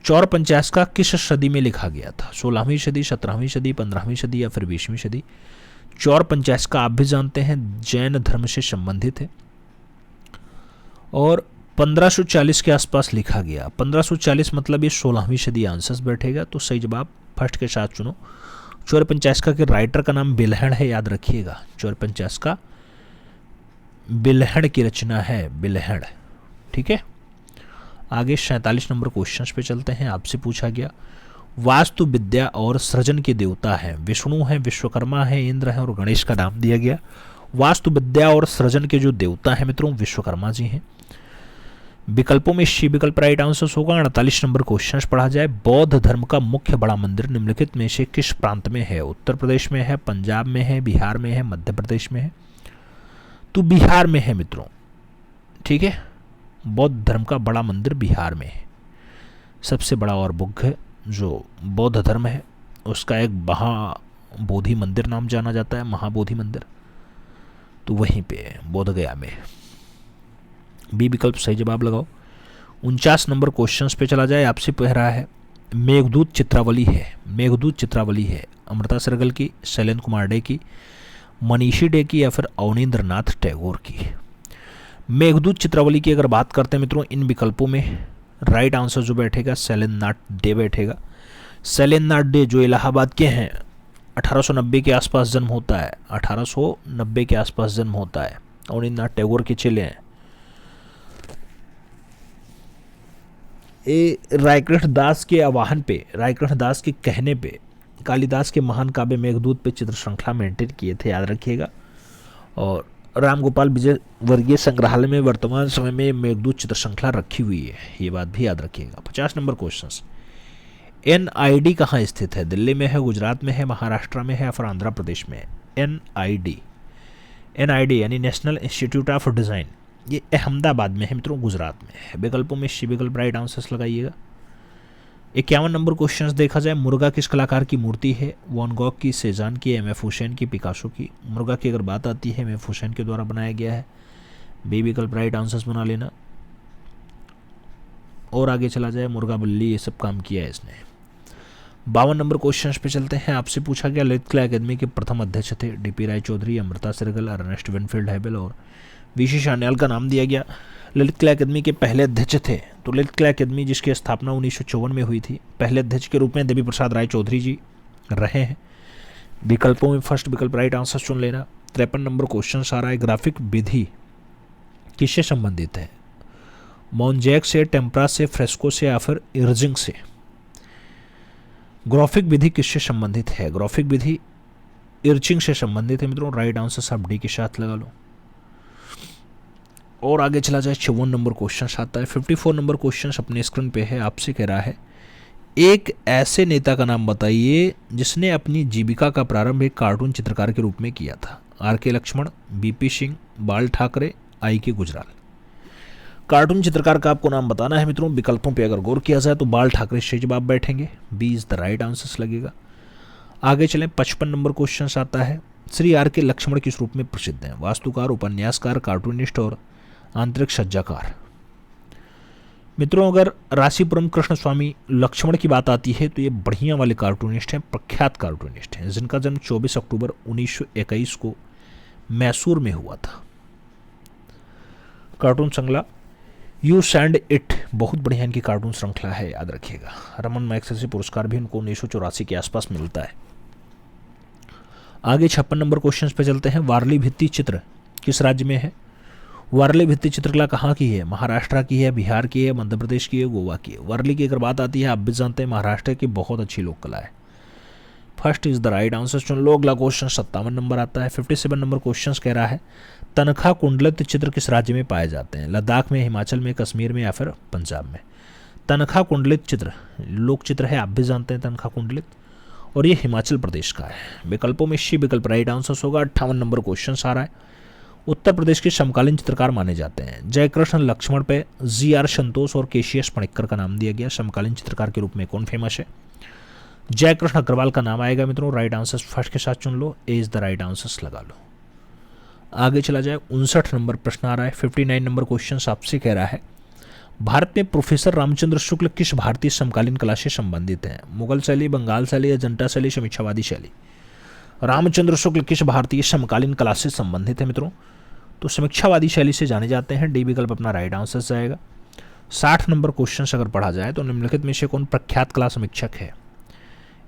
चौर पंचायत किस सदी में लिखा गया था। 16वीं सदी, 17वीं सदी, 15वीं सदी या फिर 20वीं सदी। चौर पंचायत आप भी जानते हैं जैन धर्म से संबंधित है और 1540 के आसपास लिखा गया। 1540 मतलब ये 16वीं सदी आंसर्स बैठेगा। तो सही जवाब फर्स्ट के साथ चुनो। चौर पंचायत के राइटर का नाम बिल्हण है, याद रखिएगा। चौर पंचायत का बिल्हण की रचना है, बिल्हण। ठीक है, आगे 47 नंबर क्वेश्चन पे चलते हैं। आपसे पूछा गया, वास्तु विद्या और सृजन के देवता हैं। विष्णु हैं, विश्वकर्मा है, इंद्र है और गणेश का नाम दिया गया। वास्तु विद्या और सृजन के जो देवता हैं मित्रों विश्वकर्मा जी हैं। विकल्पों में सी विकल्प राइट आंसर होगा। 48 नंबर क्वेश्चन पढ़ा जाए, बौद्ध धर्म का मुख्य बड़ा मंदिर निम्नलिखित में से किस प्रांत में है। उत्तर प्रदेश में है, पंजाब में है, बिहार में है, मध्य प्रदेश में है। तो बिहार में है मित्रों। ठीक है, बौद्ध धर्म का बड़ा मंदिर बिहार में है। सबसे बड़ा और बुद्ध जो बौद्ध धर्म है उसका एक महाबोधि मंदिर नाम जाना जाता है, महाबोधि मंदिर, तो वहीं पे है, बोध गया में। बी विकल्प सही जवाब लगाओ। 49 नंबर क्वेश्चन पे चला जाए। आपसे कह रहा है, मेघदूत चित्रावली है, मेघदूत चित्रावली है अमृता सरगल की, शैलेंद्र कुमार डे की, मनीषी डे की या फिर अवनींद्र नाथ टैगोर की। मेघदूत चित्रावली की अगर बात करते हैं मित्रों, इन विकल्पों में राइट आंसर जो बैठेगा शैलेंद्र नाथ डे बैठेगा। शैलेंद्र नाथ डे जो इलाहाबाद के हैं, 1890 के आसपास जन्म होता है, 1890 के आसपास जन्म होता है। अवनींद्र नाथ टैगोर के चेले हैं। ये रायकृष्ण दास के आह्वान पे, रायकृष्ण दास के कहने पे कालिदास के महान काव्य मेघदूत पे चित्र श्रृंखला मेंटेन किए थे, याद रखिएगा। और राम गोपाल विजय वर्गीय संग्रहालय में वर्तमान समय में मेघदूत चित्र श्रृंखला रखी हुई है, ये बात भी याद रखिएगा। 50 नंबर क्वेश्चन, NID कहाँ स्थित है। दिल्ली में है, गुजरात में है, महाराष्ट्र में है या फिर आंध्र प्रदेश में है। NID यानी नेशनल इंस्टीट्यूट ऑफ डिज़ाइन, ये अहमदाबाद में है मित्रों, गुजरात में है। विकल्पों में सी विकल्प राइट आंसर्स लगाइएगा। 51 नंबर क्वेश्चन देखा जाए, मुर्गा किस कलाकार की मूर्ति है। वैन गॉग की, सेजान की, MF हुसैन की, पिकासो की। मुर्गा की अगर बात आती है MF हुसैन के द्वारा बनाया गया है। बी विकल्प राइट आंसर्स बना लेना। और आगे चला जाए मुर्गा बिल्ली, ये सब काम किया है इसने। 52 नंबर क्वेश्चन पे चलते हैं। आपसे पूछा गया ललित कला अकादमी के प्रथम अध्यक्ष थे डीपी राय चौधरी, अमृता सिरगल, अर्नेस्ट विनफील्ड हैबल और वीसी शान्याल का नाम दिया गया। ललित कला अकादमी के पहले अध्यक्ष थे, तो ललित कला अकादमी जिसकी स्थापना 1954 में हुई थी, पहले अध्यक्ष के रूप में देवी प्रसाद राय चौधरी जी रहे हैं। विकल्पों में फर्स्ट विकल्प राइट आंसर चुन लेना। 53 नंबर क्वेश्चन आ रहा है, ग्राफिक विधि किससे संबंधित है? मोनजैक से, टेम्परा से, फ्रेस्को से या फिर इर्जिंग से? ग्राफिक विधि किससे संबंधित है? ग्राफिक विधि इर्चिंग से संबंधित है मित्रों। राइट आंसर आप डी के साथ लगा लो। और आगे चला जाए 54 नंबर क्वेश्चन आता है। 54 नंबर क्वेश्चन अपने स्क्रीन पे है। आपसे कह रहा है एक ऐसे नेता का नाम बताइए जिसने अपनी जीविका का प्रारंभ एक कार्टून चित्रकार के रूप में किया था। आर के लक्ष्मण, बीपी सिंह, बाल ठाकरे, आई के गुजराल। कार्टून चित्रकार का आपको नाम बताना है मित्रों। विकल्पों पे अगर गौर किया जाए तो बाल ठाकरे से जवाब बैठेंगे, B is the right answer लगेगा। आगे चलें 55 नंबर क्वेश्चन आता है। श्री आर के लक्ष्मण किस रूप में प्रसिद्ध हैं? वास्तुकार, उपन्यासकार, कार्टूनिस्ट और आंतरिक सज्जाकार। मित्रों अगर राशिपुरम कृष्ण स्वामी लक्ष्मण की बात आती है तो ये बढ़िया वाले कार्टूनिस्ट हैं, प्रख्यात कार्टूनिस्ट हैं, जिनका जन्म 24 अक्टूबर 1921 को मैसूर में हुआ था। कार्टून श्रृंखला यू सैंड इट बहुत बढ़िया इनकी कार्टून श्रृंखला है, याद रखिएगा। रमन मैग्सेसे पुरस्कार भी इनको 1984 के आसपास मिलता है। आगे 56 नंबर क्वेश्चन पे चलते हैं। वारली भित्ति चित्र किस राज्य में है? वारली भित्ति चित्रकला कहाँ की है? महाराष्ट्र की है, बिहार की है, मध्य प्रदेश की है, गोवा की है। वारली की अगर बात आती है आप भी जानते हैं महाराष्ट्र की बहुत अच्छी लोक कला है। First is the right answer चुन लो। अगला क्वेश्चन 57 नंबर आता है। 57 नंबर क्वेश्चन कह रहा है तनखा कुंडलित चित्र किस राज्य में पाए जाते हैं? लद्दाख में, हिमाचल में, कश्मीर में या फिर पंजाब में? तनखा कुंडलित चित्र लोक चित्र है, आप भी जानते हैं तनखा कुंडलित, और ये हिमाचल प्रदेश का है। विकल्पों में सी विकल्प राइट आंसर होगा। 58 नंबर क्वेश्चन आ रहा है। उत्तर प्रदेश के समकालीन चित्रकार माने जाते हैं। जयकृष्ण लक्ष्मण पे जी.आर. संतोष और केसीएस पणिक्कर का नाम दिया गया। समकालीन चित्रकार के रूप में कौन फेमस है? जयकृष्ण अग्रवाल का नाम आएगा मित्रों। राइट आंसर फर्स्ट के साथ चुन लो, ए इज द राइट आंसर लगा लो। आगे चला जाए 59 नंबर प्रश्न आ रहा है। 59 नंबर क्वेश्चन आपसे कह रहा है भारत में प्रोफेसर रामचंद्र शुक्ल किस भारतीय समकालीन कला से संबंधित हैं? मुगल शैली, बंगाल शैली, अजंता शैली, समीक्षावादी शैली? रामचंद्र शुक्ल किस भारतीय समकालीन कला से संबंधित है मित्रों? तो समीक्षावादी शैली से जाने जाते हैं। डी विकल्प अपना राइट आंसर जाएगा। 60 नंबर क्वेश्चन अगर पढ़ा जाए तो निम्नलिखित में से कौन प्रख्यात कला समीक्षक है?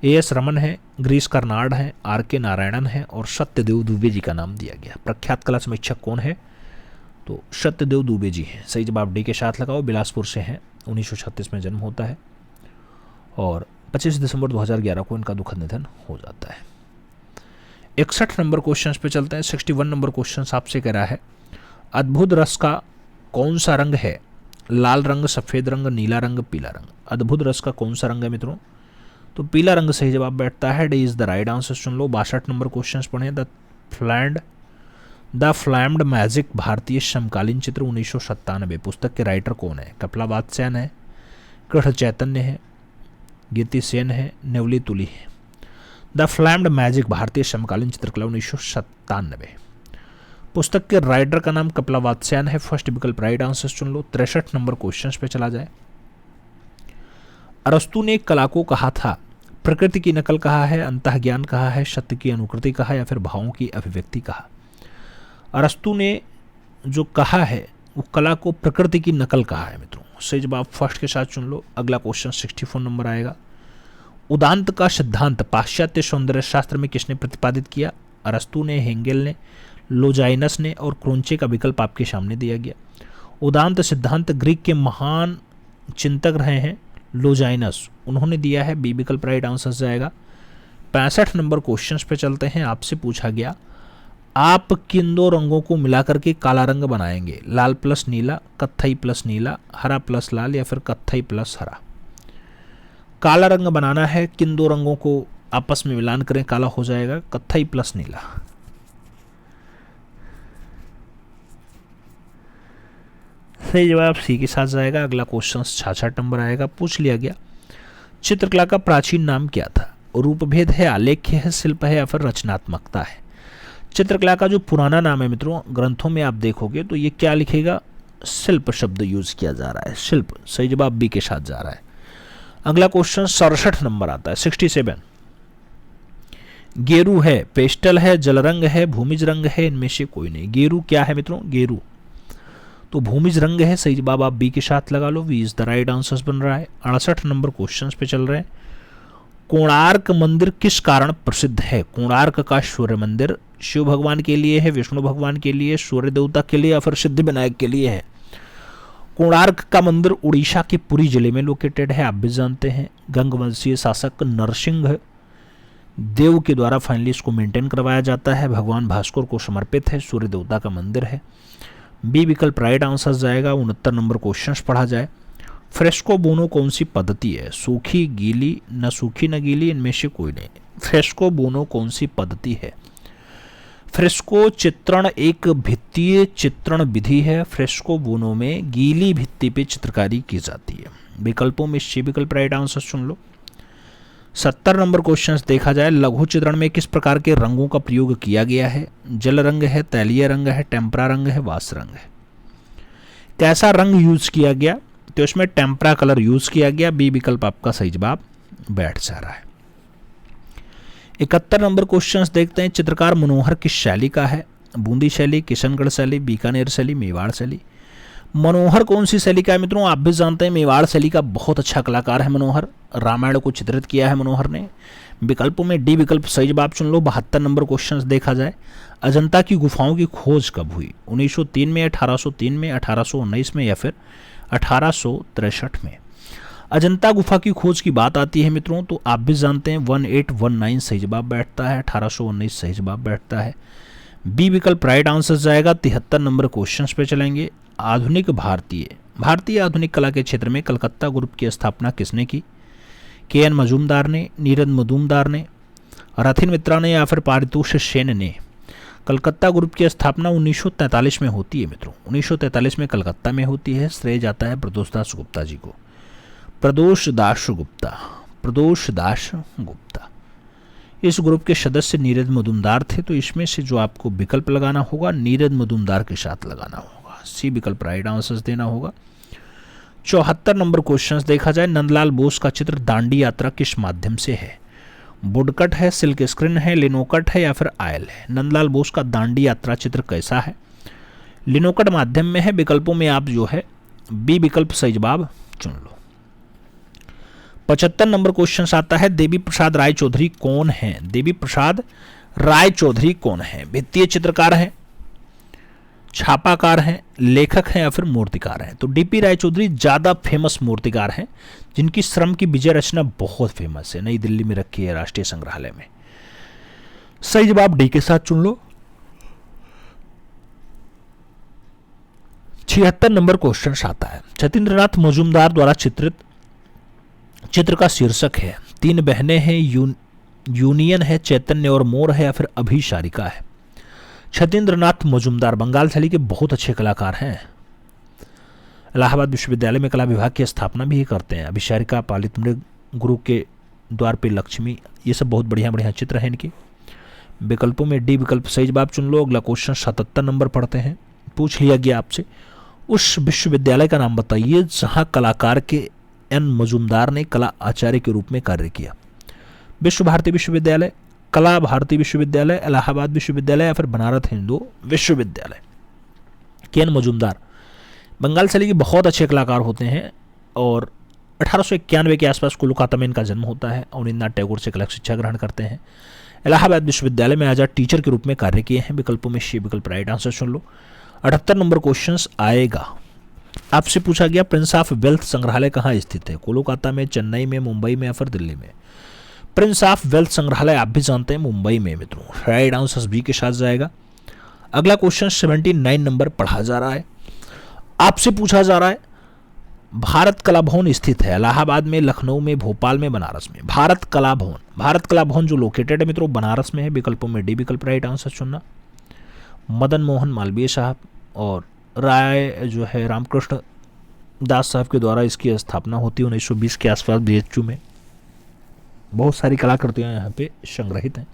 ए.एस. रमन है, ग्रीस कर्नाड है, आर के नारायणन है और सत्यदेव दुबे जी का नाम दिया गया। प्रख्यात कला समीक्षक कौन है? तो सत्यदेव दुबे जी हैं। सही जवाब डी के साथ लगाओ। बिलासपुर से हैं, 1936 में जन्म होता है और 25 दिसंबर 2011 को इनका दुखद निधन हो जाता है। 61 नंबर क्वेश्चन पे चलते हैं। 61 नंबर क्वेश्चन आपसे कह रहा है अद्भुत रस का कौन सा रंग है? लाल रंग, सफ़ेद रंग, नीला रंग, पीला रंग? अद्भुत रस का कौन सा रंग है मित्रों? तो पीला रंग सही जवाब बैठता है। D is the right answer सुन लो। 62 नंबर क्वेश्चन पढ़े। द फ्लैम्ड मैजिक भारतीय समकालीन चित्र 1997 पुस्तक के राइटर कौन है? कपिला वात्स्यायन है, कृष्ण चैतन्य है, गीति सेन है, नेवली तुली है? द फ्लैम्ड मैजिक भारतीय समकालीन चित्रकला 1997 पुस्तक के राइटर का नाम कपिला वात्स्यायन है। फर्स्ट विकल्प राइट आंसर चुन लो। 63 नंबर क्वेश्चन पे चला जाए। अरस्तु ने कला को कहा था प्रकृति की नकल कहा है, अंतःज्ञान कहा है, सत्य की अनुकृति कहा या फिर भावों की अभिव्यक्ति कहा? अरस्तु ने जो कहा है वो कला को प्रकृति की नकल कहा है मित्रों। सही जवाब फर्स्ट के साथ चुन लो। अगला क्वेश्चन 64 नंबर आएगा। उदांत का सिद्धांत पाश्चात्य सौंदर्य शास्त्र में किसने प्रतिपादित किया? अरस्तु ने, हेंगेल ने, लोजाइनस ने और क्रोंचे का विकल्प आपके सामने दिया गया। उदांत सिद्धांत ग्रीक के महान चिंतक रहे हैं लोजाइनस, उन्होंने दिया है। बी विकल्प राइट आंसर जाएगा। 65 नंबर क्वेश्चन पे चलते हैं। आपसे पूछा गया आप किन दो रंगों को मिलाकर के काला रंग बनाएंगे? लाल प्लस नीला, कत्थई प्लस नीला, हरा प्लस लाल या फिर कत्थई प्लस हरा? काला रंग बनाना है, किन दो रंगों को आपस में मिलान करें काला हो जाएगा? कत्थई प्लस नीला। सही जवाब सी के साथ जाएगा। अगला क्वेश्चन 66 नंबर आएगा। पूछ लिया गया चित्रकला का प्राचीन नाम क्या था? रूपभेद है, आलेख्य है, शिल्प है या फिर रचनात्मकता है? चित्रकला का जो पुराना नाम है मित्रों, ग्रंथों में आप देखोगे तो ये क्या लिखेगा? शिल्प शब्द यूज किया जा रहा है, शिल्प। सही जवाब बी के साथ जा रहा है। अगला क्वेश्चन 67 नंबर आता है, 67। गेरू है, पेस्टल है, जल रंग है, भूमिज रंग है, इनमें से कोई नहीं। गेरू क्या है मित्रों? गेरू तो भूमिज रंग है। सही जवाब आप बी के साथ लगा लो, B is the right answer बन रहा है। 68 नंबर क्वेश्चन पे चल रहे हैं। कोणार्क मंदिर किस कारण प्रसिद्ध है? कोणार्क का सूर्य मंदिर शिव भगवान के लिए है, विष्णु भगवान के लिए, सूर्य देवता के लिए या फिर सिद्धि विनायक के लिए है? कोणार्क का मंदिर उड़ीसा के पुरी जिले में लोकेटेड है, आप भी जानते हैं। गंगवंशीय शासक नरसिंह देव के द्वारा फाइनली इसको मेंटेन करवाया जाता है। भगवान भास्कर को समर्पित है, सूर्य देवता का मंदिर है। बी विकल्प राइट आंसर जाएगा। 69 नंबर क्वेश्चन पढ़ा जाए। फ्रेस्को बोनो कौन सी पद्धति है? सूखी, गीली, न सूखी न गीली, इनमें से कोई नहीं। फ्रेस्को बोनो कौन सी पद्धति है? फ्रेस्को चित्रण एक भित्तीय चित्रण विधि है। फ्रेस्को बोनो में गीली भित्ति पे चित्रकारी की जाती है। विकल्पों में सी विकल्प राइट आंसर सुन लो। 70 नंबर क्वेश्चन देखा जाए। लघु चित्रण में किस प्रकार के रंगों का प्रयोग किया गया है? जल रंग है, तैलीय रंग है, टेम्परा रंग है, वास रंग है। कैसा रंग यूज किया गया? तो इसमें टेम्परा कलर यूज किया गया। बी विकल्प आपका सही जवाब बैठ जा रहा है। 71 नंबर क्वेश्चन देखते हैं। चित्रकार मनोहर किस शैली का है? बूंदी शैली, किशनगढ़ शैली, बीकानेर शैली, मेवाड़ शैली। मनोहर कौन सी शैली का है मित्रों? आप भी जानते हैं मेवाड़ शैली का बहुत अच्छा कलाकार है मनोहर। रामायण को चित्रित किया है मनोहर ने। विकल्पों में डी विकल्प सही जवाब चुन लो। 72 नंबर क्वेश्चन देखा जाए। अजंता की गुफाओं की खोज कब हुई? 1903 में, 1803 में, 1819 में या फिर 1863 में? अजंता गुफा की खोज की बात आती है मित्रों तो आप भी जानते हैं 1819 सही जवाब बैठता है, 1819 सही जवाब बैठता है। बी विकल्प राइट आंसर जाएगा। 73 नंबर क्वेश्चन पे चलेंगे। आधुनिक भारतीय आधुनिक कला के क्षेत्र में कलकत्ता ग्रुप की स्थापना किसने की? के एन मजूमदार ने, नीरज मजूमदार ने, रथिन मित्रा ने या फिर पारितोष सेन ने? कलकत्ता ग्रुप की स्थापना 1943 में होती है मित्रों। 1943 में कलकत्ता में होती है। श्रेय जाता है प्रदोष दास गुप्ता जी को। प्रदोष दास गुप्ता। इस ग्रुप के सदस्य नीरज मजूमदार थे। तो इसमें से जो आपको विकल्प लगाना होगा नीरज मजूमदार के साथ लगाना होगा। सी विकल्प राइट आंसर देना होगा। 74 नंबर क्वेश्चन देखा जाए। नंदलाल बोस का चित्र दांडी यात्रा किस माध्यम से है? वुडकट है, सिल्क स्क्रीन है, लिनोकट है या फिर आयल है? नंदलाल बोस का दांडी यात्रा चित्र कैसा है? लिनोकट माध्यम में है। विकल्पों में आप जो है बी विकल्प सही जवाब चुन लो। 75 नंबर क्वेश्चन आता है। देवी प्रसाद राय चौधरी कौन है? देवी प्रसाद राय चौधरी कौन है? भित्तीय चित्रकार हैं, छापाकार हैं, लेखक हैं या फिर मूर्तिकार हैं? तो डीपी राय चौधरी ज़्यादा फेमस मूर्तिकार हैं जिनकी श्रम की विजय रचना बहुत फेमस है, नई दिल्ली में रखी है राष्ट्रीय संग्रहालय में। सही जवाब डी के साथ चुन लो। 76 नंबर क्वेश्चन आता है। सत्येंद्रनाथ मजूमदार द्वारा चित्रित चित्र का शीर्षक है तीन बहनें हैं, यूनियन है, चैतन्य और मोर है या फिर अभिसारिका है? सत्येंद्रनाथ मजूमदार बंगाल शैली के बहुत अच्छे कलाकार हैं। इलाहाबाद विश्वविद्यालय में कला विभाग की स्थापना भी करते हैं। अभिसारिका, पालित मृग, गुरु के द्वार पे लक्ष्मी, ये सब बहुत बढ़िया बढ़िया चित्र हैं इनके। विकल्पों में डी विकल्प सही जवाब चुन लो। अगला क्वेश्चन 77 नंबर पढ़ते हैं। पूछ लिया गया आपसे उस विश्वविद्यालय का नाम बताइए जहां कलाकार के एन मजूमदार ने कला आचार्य के रूप में कार्य किया। विश्व भारती विश्वविद्यालय, कला भारती विश्वविद्यालय, इलाहाबाद विश्वविद्यालय या फिर बनारस हिंदू विश्वविद्यालय? के एन मजूमदार बंगाल शैली के बहुत अच्छे कलाकार होते हैं और 1891 के आसपास कोलकाता में इनका जन्म होता है और रविन्द्रनाथ टैगोर से कला शिक्षा ग्रहण करते हैं। इलाहाबाद विश्वविद्यालय में एज टीचर के रूप में कार्य किए हैं। विकल्पों में शी विकल्प राइट आंसर सुन लो। 78 नंबर क्वेश्चन आएगा। आपसे पूछा गया प्रिंस ऑफ वेल्थ संग्रहालय कहाँ स्थित है? कोलकाता में, चेन्नई में, मुंबई में या फिर दिल्ली में? प्रिंस ऑफ वेल्थ संग्रहालय आप भी जानते हैं मुंबई में मित्रों। राइट आंसर बी के साथ जाएगा। अगला क्वेश्चन 79 नंबर पढ़ा जा रहा है। आपसे पूछा जा रहा है भारत कला भवन स्थित है इलाहाबाद में, लखनऊ में, भोपाल में, बनारस में? भारत कला भवन जो लोकेटेड है मित्रों बनारस में है। विकल्पों में डी विकल्प राइट आंसर चुनना। मदन मोहन मालवीय साहब और राय जो है रामकृष्ण दास साहब के द्वारा इसकी स्थापना होती है 1920 के आसपास बीएचयू में। बहुत सारी कलाकृतियाँ यहाँ पे संग्रहित हैं।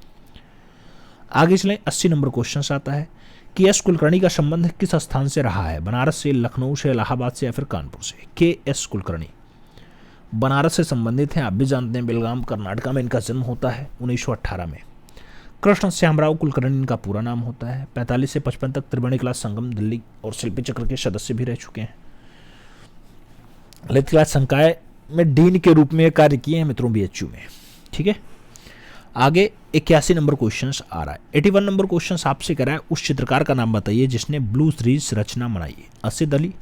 आगे चलें। 80 नंबर क्वेश्चन आता है। के एस कुलकर्णी का संबंध किस स्थान से रहा है? बनारस से, लखनऊ से, इलाहाबाद से या फिर कानपुर से? के एस कुलकर्णी बनारस से संबंधित हैं। आप भी जानते हैं बेलगाम कर्नाटका में इनका जन्म होता है 1918 में। कृष्ण श्यामराव कुलकर्णी इनका पूरा नाम होता है। 45 से 55 तक त्रिवेणी कला संगम दिल्ली और शिल्पी चक्र के सदस्य भी रह चुके हैं। ललित कला संकाय में डीन के रूप में कार्य किए हैं मित्रों BHU में। ठीक है, आगे 81 नंबर क्वेश्चन आ रहा है। 81 नंबर क्वेश्चन आपसे करा है, उस चित्रकार का नाम बताइए जिसने ब्लू सीरीज रचना बनाई है। असिद अली,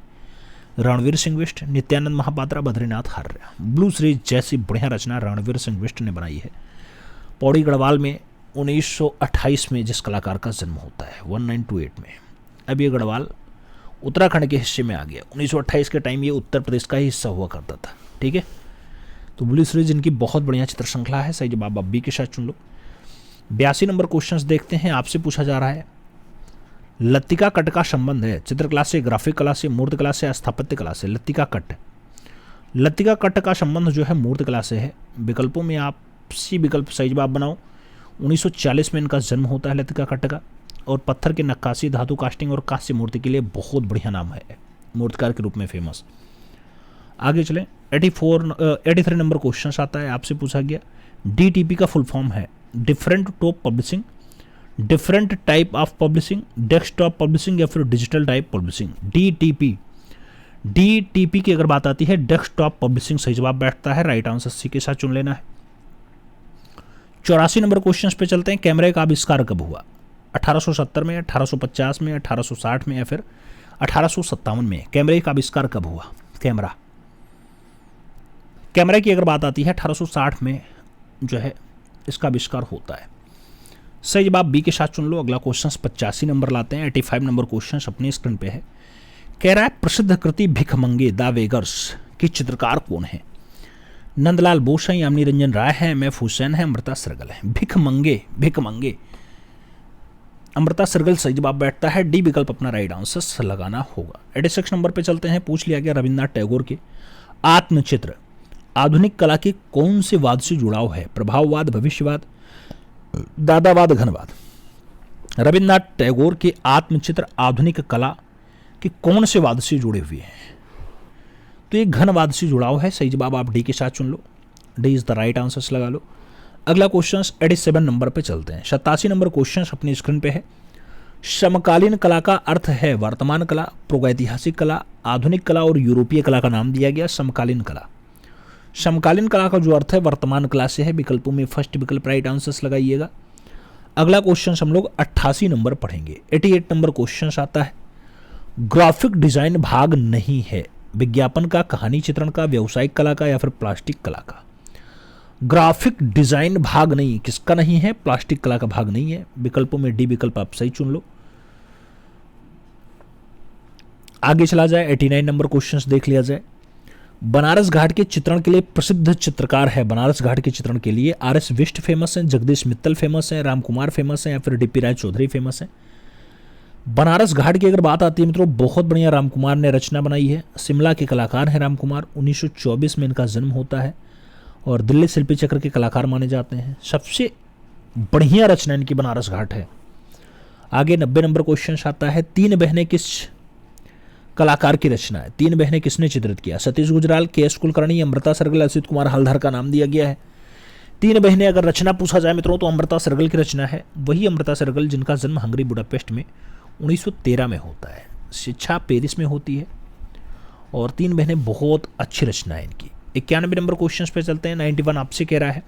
रणवीर सिंह बिष्ट, नित्यानंद महापात्रा, बद्रीनाथ आर्य। ब्लू सीरीज जैसी बढ़िया रचना रणवीर सिंह बिष्ट ने बनाई है। पौड़ी गढ़वाल में 1928 में जिस कलाकार का जन्म होता है 1928 में। अब ये गढ़वाल उत्तराखंड के हिस्से में आ गया। 1928 के टाइम ये उत्तर प्रदेश का ही हिस्सा हुआ करता था। ठीक है, तो ब्लू सीरीज इनकी बहुत बढ़िया चित्र श्रृंखला है। सही जवाब आप बी के साथ चुन लो। 82 नंबर क्वेश्चन देखते हैं, आपसे पूछा जा रहा है लतिका कट का संबंध है चित्रकला से, ग्राफिक कला से, मूर्त कला से, स्थापत्य कला से? लतिका कट का संबंध जो है मूर्त कला से है। विकल्पों में आप सी विकल्प सही जवाब बनाओ। 1940 में इनका जन्म होता है लतिका कट का, और पत्थर की नक्काशी, धातु कास्टिंग और कांस्य मूर्ति के लिए बहुत बढ़िया नाम है, मूर्तिकार के रूप में फेमस। आगे चलें, 83 नंबर क्वेश्चन आता है, आपसे पूछा गया DTP का फुल फॉर्म है different top publishing, different type of publishing, desktop publishing या फिर डिजिटल टाइप पब्लिशिंग? DTP की अगर बात आती है डेस्कटॉप पब्लिशिंग सही जवाब बैठता है। राइट आंसर सी के साथ चुन लेना है। 84 नंबर क्वेश्चन पे चलते हैं। कैमरे का आविष्कार कब हुआ? 1870 में, 1850 में, 1860 में या फिर 1857 में? कैमरे का आविष्कार कब हुआ? कैमरा की अगर बात आती है 1860 में जो है इसका आविष्कार होता है। सही जवाब बी के साथ चुन लो। अगला क्वेश्चन 85 नंबर लाते हैं। 85 नंबर क्वेश्चन अपनी स्क्रीन पे है। कह रहा है प्रसिद्ध कृति भिखमंगे द बेगर्स की चित्रकार कौन है? नंदलाल बोस हैं, यामिनी रंजन राय हैं, महफूज हुसैन है, अमृता सरगल है? भिखमंगे अमृता सरगल सही जवाब बैठता है। डी विकल्प अपना राइट आंसर लगाना होगा। 86 नंबर पे चलते हैं। पूछ लिया गया रविन्द्रनाथ टैगोर के आत्मचित्र आधुनिक कला के कौन से वाद से जुड़ाव है? प्रभाववाद, भविष्यवाद, दादावाद, घनवाद? रविन्द्रनाथ टैगोर के आत्मचित्र आधुनिक कला के कौन से वाद से जुड़े हुए हैं? तो ये घनवाद से जुड़ाव है। सही जवाब आप डी के साथ चुन लो। D is the right answer लगा लो। अगला क्वेश्चन 87 नंबर पे चलते हैं। 87 नंबर क्वेश्चन अपनी स्क्रीन पे है। समकालीन कला का अर्थ है वर्तमान कला, प्रागैतिहासिक कला, आधुनिक कला और यूरोपीय कला का नाम दिया गया समकालीन कला। समकालीन कला का जो अर्थ है वर्तमान कला से है। विकल्पों में फर्स्ट विकल्प राइट आंसर्स लगाइएगा। अगला क्वेश्चन हम लोग 88 नंबर पढ़ेंगे। 88 नंबर क्वेश्चन आता है ग्राफिक डिजाइन भाग नहीं है विज्ञापन का, कहानी चित्रण का, व्यावसायिक कला का या फिर प्लास्टिक कला का? ग्राफिक डिजाइन भाग नहीं, किसका नहीं है? प्लास्टिक कला का भाग नहीं है। विकल्पों में डी विकल्प आप सही चुन लो। आगे चला जाए 89 नंबर क्वेश्चन देख लिया जाए। बनारस घाट के चित्रण के लिए प्रसिद्ध चित्रकार है। बनारस घाट के चित्रण के लिए RS बिष्ट फेमस हैं, जगदीश मित्तल फेमस हैं, रामकुमार फेमस हैं या फिर DP राय चौधरी फेमस हैं? बनारस घाट की अगर बात आती है मित्रों, बहुत बढ़िया रामकुमार ने रचना बनाई है। शिमला के कलाकार हैं रामकुमार। 1924 में इनका जन्म होता है और दिल्ली शिल्पी चक्र के कलाकार माने जाते हैं। सबसे बढ़िया रचना इनकी बनारस घाट है। आगे 90 नंबर क्वेश्चन आता है। तीन बहनें किस कलाकार की रचना है? तीन बहनें किसने चित्रित किया? सतीश गुजराल, के एस कुलकर्णी, अमृता सरगल, असित कुमार हल्दर का नाम दिया गया है। तीन बहनें अगर रचना पूछा जाए मित्रों तो अमृता सरगल की रचना है। वही अमृता सरगल जिनका जन्म हंगरी बुडापेस्ट में 1913 में होता है, शिक्षा पेरिस में होती है। और तीन बहनें बहुत अच्छी रचना है इनकी। 91 नंबर क्वेश्चन पे चलते हैं। 91 आपसे कह रहा है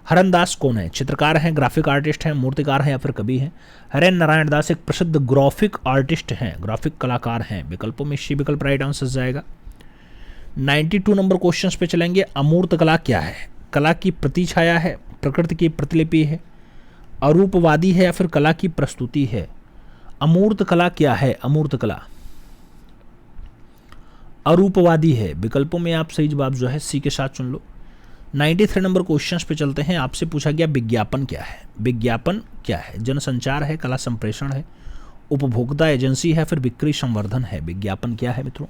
हरन दास कौन है? चित्रकार हैं, ग्राफिक आर्टिस्ट हैं, मूर्तिकार हैं या फिर कवि हैं? हरेन नारायण दास एक प्रसिद्ध ग्राफिक आर्टिस्ट हैं, ग्राफिक कलाकार हैं। विकल्पों में सी विकल्प राइट आंसर जाएगा। 92 नंबर क्वेश्चन पे चलेंगे। अमूर्त कला क्या है? कला की प्रतिछाया है, प्रकृति की प्रतिलिपि है, अरूपवादी है या फिर कला की प्रस्तुति है? अमूर्त कला क्या है? अमूर्त कला अरूपवादी है। विकल्पों में आप सही जवाब जो है सी के साथ चुन लो। 93 नंबर क्वेश्चन पे चलते हैं। आपसे पूछा गया विज्ञापन क्या है? विज्ञापन क्या है? जनसंचार है, कला संप्रेषण है, उपभोक्ता एजेंसी है, फिर बिक्री संवर्धन है? विज्ञापन क्या है मित्रों?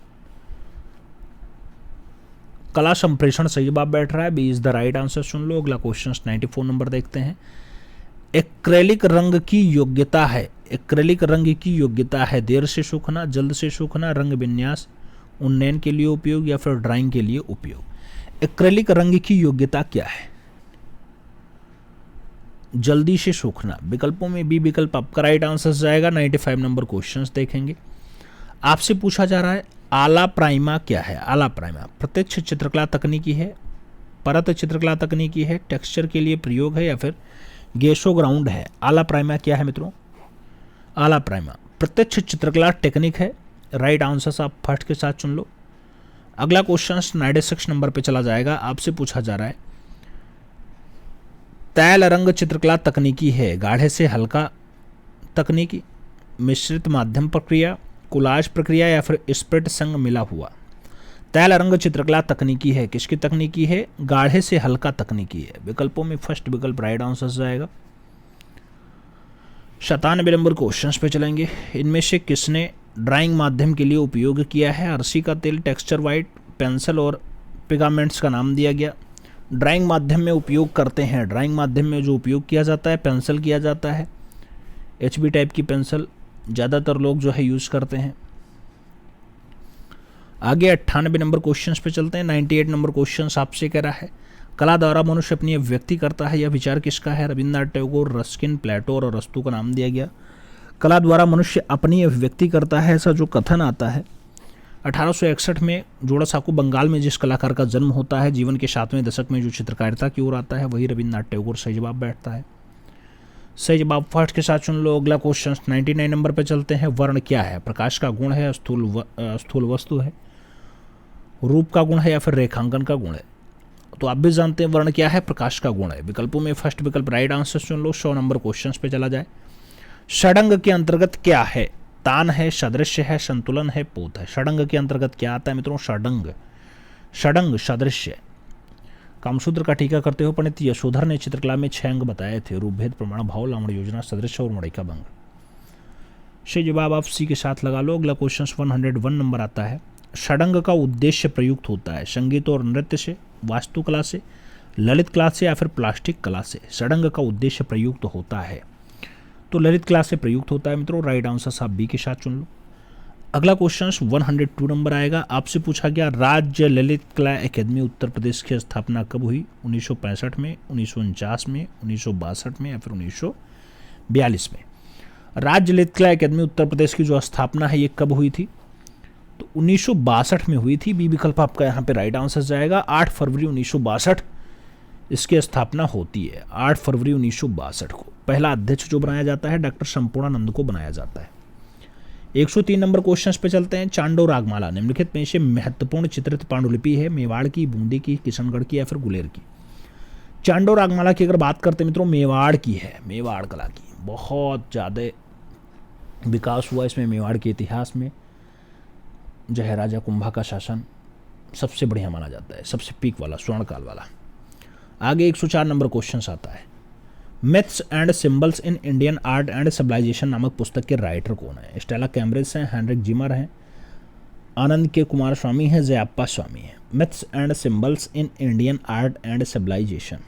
कला संप्रेषण सही जवाब बैठ रहा है। B is the right answer सुन लो। अगला क्वेश्चन 94 नंबर देखते हैं। एक्रेलिक रंग की योग्यता है। एक्रेलिक रंग की योग्यता है देर से सूखना, जल्द से सूखना, रंग विन्यास, उन्नयन के लिए उपयोग या फिर ड्राइंग के लिए उपयोग। एक्रेलिक रंग की योग्यता क्या है? जल्दी से सूखना। विकल्पों में बी विकल्प आपका राइट आंसर जाएगा। 95 नंबर क्वेश्चंस देखेंगे। आपसे पूछा जा रहा है आला प्राइमा क्या है? आला प्राइमा प्रत्यक्ष चित्रकला तकनीकी है, परत चित्रकला तकनीकी है, टेक्सचर के लिए प्रयोग है या फिर गेसो ग्राउंड है। आला प्राइमा क्या है मित्रों? आला प्राइमा प्रत्यक्ष चित्रकला टेक्निक है। राइट आंसर आप फर्स्ट के साथ चुन लो। अगला क्वेश्चन 96 नंबर पे चला जाएगा। आपसे पूछा जा रहा है तैल रंग चित्रकला तकनीकी है, गाढ़े से हल्का तकनीकी, मिश्रित माध्यम प्रक्रिया, कोलाज प्रक्रिया या फिर स्प्रेड संग मिला हुआ। तैल रंग चित्रकला तकनीकी है, किसकी तकनीकी है? गाढ़े से हल्का तकनीकी है। विकल्पों में फर्स्ट विकल्प राइट आंसर जाएगा। 97 नंबर क्वेश्चंस पे चलेंगे। इनमें से किसने ड्राइंग माध्यम के लिए उपयोग किया है? अरसी का तेल, टेक्सचर वाइट, पेंसिल और पिगामेंट्स का नाम दिया गया। ड्राइंग माध्यम में उपयोग करते हैं, ड्राइंग माध्यम में जो उपयोग किया जाता है पेंसिल किया जाता है। HB टाइप की पेंसिल ज़्यादातर लोग जो है यूज़ करते हैं। आगे 98 नंबर क्वेश्चंस पे चलते हैं। 98 नंबर क्वेश्चंस आपसे कह रहा है कला द्वारा मनुष्य अपनी अभिव्यक्ति करता है, यह विचार किसका है? रविन्द्रनाथ टैगोर, रस्किन, प्लेटो और अरस्तू का नाम दिया गया। कला द्वारा मनुष्य अपनी अभिव्यक्ति करता है, ऐसा जो कथन आता है 1861 में जोड़ासांको बंगाल में जिस कलाकार का जन्म होता है, जीवन के 7वें दशक में जो चित्रकारिता की ओर आता है, वही रविन्द्रनाथ टैगोर। सही जवाब बैठता है। सही जवाब फर्स्ट के साथ चुन लो। अगला क्वेश्चन 99 नंबर पर चलते हैं। वर्ण क्या है? प्रकाश का गुण है, स्थूल वस्तु है, रूप का गुण है या फिर रेखांकन का गुण है? तो आप भी जानते हैं वर्ण क्या है? प्रकाश का गुण है। विकल्पों में फर्स्ट विकल्प राइट आंसर चुन लो। 100 नंबर क्वेश्चन पे चला जाए। षडंग के अंतर्गत क्या है? तान है, सदृश्य है, संतुलन है, पोत है। षडंग के अंतर्गत क्या आता है मित्रों? षडंग सदृश्य। कामसूत्र का टीका करते हुए पंडित यशोधर ने चित्रकला में 6 अंग बताए थे। रूपभेद, प्रमाण, भाव, लावण्य योजना, सदृश्य और मणिका भंग। सही जवाब आप सी के साथ लगा लो। अगला क्वेश्चन 101 नंबर आता है। षडंग का उद्देश्य प्रयुक्त होता है संगीत और नृत्य से, वास्तुकला से, ललित कला से या फिर प्लास्टिक कला से। षडंग का उद्देश्य प्रयुक्त होता है तो ललित कला से प्रयुक्त होता है मित्रों। राइट आंसर आप बी के साथ चुन लो। अगला क्वेश्चन 102 नंबर आएगा। आपसे पूछा गया राज्य ललित कला एकेडमी उत्तर प्रदेश की स्थापना कब हुई? 1965 में, 1949 में, 1962 में या फिर 1942 में। राज्य ललित कला एकेडमी उत्तर प्रदेश की जो स्थापना है ये कब हुई थी? तो 1962 में हुई थी। बी विकल्प आपका यहाँ पे राइट आंसर जाएगा। 8 फरवरी 1962 इसकी स्थापना होती है। 8 फरवरी 1962 को पहला अध्यक्ष जो बनाया जाता है डॉक्टर संपूर्णानंद को बनाया जाता है। 103 नंबर क्वेश्चन पे चलते हैं। चांडो रागमाला निम्नलिखित में से महत्वपूर्ण चित्रित पांडुलिपि है? मेवाड़ की, बूंदी की, किशनगढ़ की या फिर गुलेर की? चांडो रागमाला की अगर बात करते हैं मित्रों, मेवाड़ की है। मेवाड़ कला की बहुत ज़्यादा विकास हुआ इसमें। मेवाड़ के इतिहास में जो है राजा कुंभा का शासन सबसे बढ़िया माना जाता है, सबसे पीक वाला, स्वर्णकाल वाला। आगे 104 नंबर क्वेश्चन आता है। Myths and symbols in Indian art and civilization नामक पुस्तक के राइटर कौन है? स्टेला कैम्ब्रिज हैं, हेनरिक जिमर हैं, आनंद के कुमार स्वामी हैं, जयाप्पा स्वामी हैं। Myths and symbols in Indian art and civilization.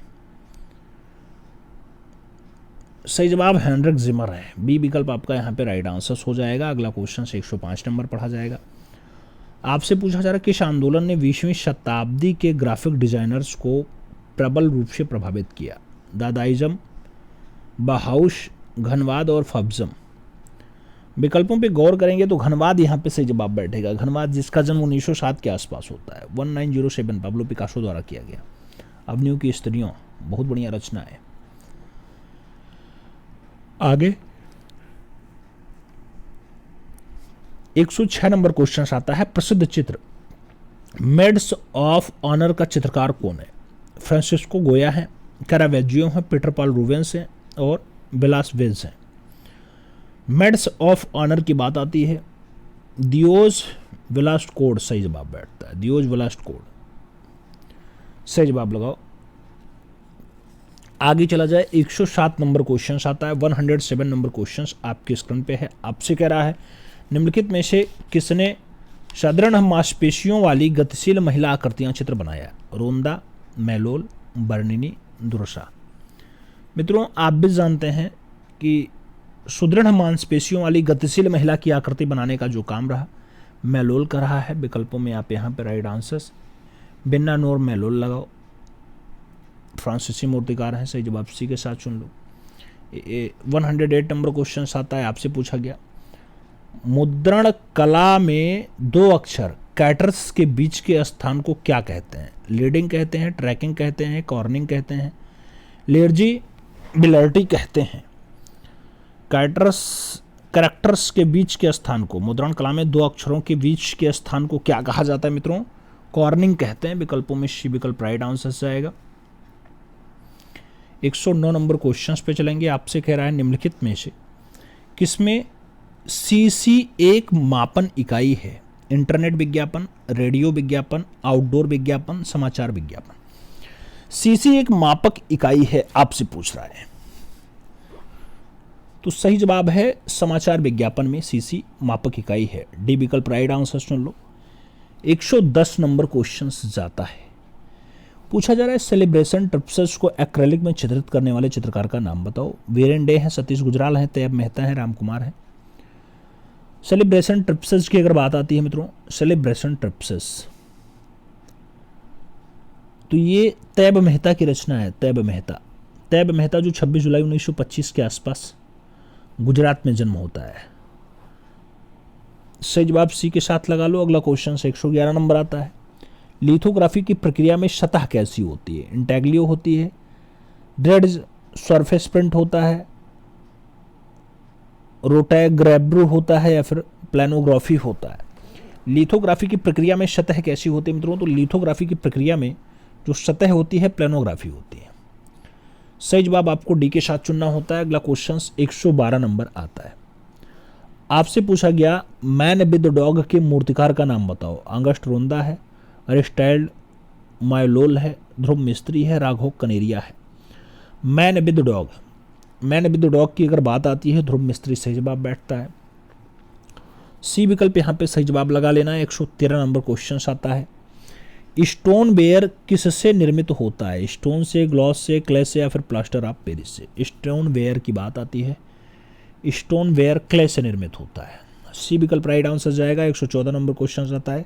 सही जवाब हेनरिक जिमर है। बी विकल्प आपका यहाँ पे राइट आंसर हो जाएगा। अगला क्वेश्चन 105 नंबर पढ़ा जाएगा। आपसे पूछा जा रहा है किस आंदोलन ने 20वीं शताब्दी के ग्राफिक डिजाइनर्स को प्रबल रूप से प्रभावित किया? दादाइज्म, बहाउश, घनवाद और फब्जम। विकल्पों पे गौर करेंगे तो घनवाद यहाँ पे सही जवाब बैठेगा। घनवाद जिसका जन्म 1907 के आसपास होता है। 1907 पाब्लो पिकासो द्वारा किया गया। अवनियों की स्त्रियों बहुत बढ़िया रचना है। आगे 106 नंबर क्वेश्चन आता है। प्रसिद्ध चित्र मेड्स ऑफ ऑनर का चित्रकार कौन है? फ्रांसिस्को गोया है, कैरावेजियो है, पीटर पॉल रूबेंस है और वेलास्वेज हैं। मेड्स ऑफ ऑनर की बात आती है, दियोज वेलास्कोड सही जवाब बैठता है। दियोज वेलास्कोड सही जवाब लगाओ। आगे चला जाए 107 नंबर क्वेश्चन आता है। 107 नंबर क्वेश्चन आपके स्क्रीन पे है। आपसे कह रहा है निम्नलिखित में से किसने साधारण मांसपेशियों वाली गतिशील महिला आकृतियां चित्र बनाया? रोंदा, मेलोल, बर्निनी, दुर्सा। मित्रों आप भी जानते हैं कि सुदृढ़ मांसपेशियों वाली गतिशील महिला की आकृति बनाने का जो काम रहा मैलोल का रहा है। विकल्पों में आप यहाँ पे राइट आंसर्स बिन्ना नूर मैलोल लगाओ, फ्रांसीसी मूर्तिकार हैं, सही जवाब सी के साथ चुन लो। 108 नंबर क्वेश्चन आता है, आपसे पूछा गया मुद्रण कला में दो अक्षर कैटर्स के बीच के स्थान को क्या कहते हैं? लीडिंग कहते हैं, ट्रैकिंग कहते हैं, कॉर्निंग कहते हैं, लेर्जिबिलिटी कहते हैं। कैरेक्टर्स के बीच के स्थान को, मुद्रण कला में दो अक्षरों के बीच के स्थान को क्या कहा जाता है मित्रों? कॉर्निंग कहते हैं। विकल्पों में सी विकल्प राइट आंसर जाएगा। 109 नंबर क्वेश्चंस पे चलेंगे। आपसे कह रहा है निम्नलिखित में से किसमें सीसी एक मापन इकाई है? इंटरनेट विज्ञापन, रेडियो विज्ञापन, आउटडोर विज्ञापन, समाचार विज्ञापन। सीसी एक मापक इकाई है, आपसे पूछ रहा है, तो सही जवाब है समाचार विज्ञापन में सीसी मापक इकाई है। डी विकल्प राइट आंसर सुन लो। 110 नंबर क्वेश्चन जाता है, पूछा जा रहा है सेलिब्रेशन ट्रिप्सस को एक्रेलिक में चित्रित करने वाले चित्रकार का नाम बताओ। वीरेन डे हैं, सतीश गुजराल हैं, तैयब मेहता हैं, राम कुमार हैं। सेलिब्रेशन ट्रिप्सस की अगर बात आती है मित्रों, सेलिब्रेशन ट्रिप्सस, तो ये तैयब मेहता की रचना है। तैयब मेहता जो 26 जुलाई 1925 के आसपास गुजरात में जन्म होता है। सही जवाब सी के साथ लगा लो। अगला क्वेश्चन 111 नंबर आता है, लिथोग्राफी की प्रक्रिया में सतह कैसी होती है? इंटैग्लियो होती है, ड्रेड्ज सरफेस प्रिंट होता है, रोटैग्रेब्रू होता है, या फिर प्लानोग्राफी होता है। लिथोग्राफी की प्रक्रिया में सतह कैसी होती है मित्रों? तो लिथोग्राफी की प्रक्रिया में जो सतह होती है प्लानोग्राफी होती है। सही जवाब आपको डी के साथ चुनना होता है। अगला क्वेश्चन 112 नंबर आता है, आपसे पूछा गया मैन विद डॉग के मूर्तिकार का नाम बताओ। अंगस्ट रोंदा है, अरिस्टाइड मायोलोल है, ध्रुव मिस्त्री है, राघव कनेरिया है। मैन विद डॉग की अगर बात आती है ध्रुव मिस्त्री सही जवाब बैठता है। सी विकल्प यहाँ पे सही जवाब लगा लेना है। 113 नंबर क्वेश्चन आता है, स्टोन वेयर किससे निर्मित होता है? स्टोन से, ग्लॉस से, क्ले से, या फिर प्लास्टर ऑफ पेरिस से। स्टोन वेयर की बात आती है, स्टोन वेयर क्ले से निर्मित होता है। सी विकल्प राइट आंसर जाएगा। 114 नंबर क्वेश्चन आता है,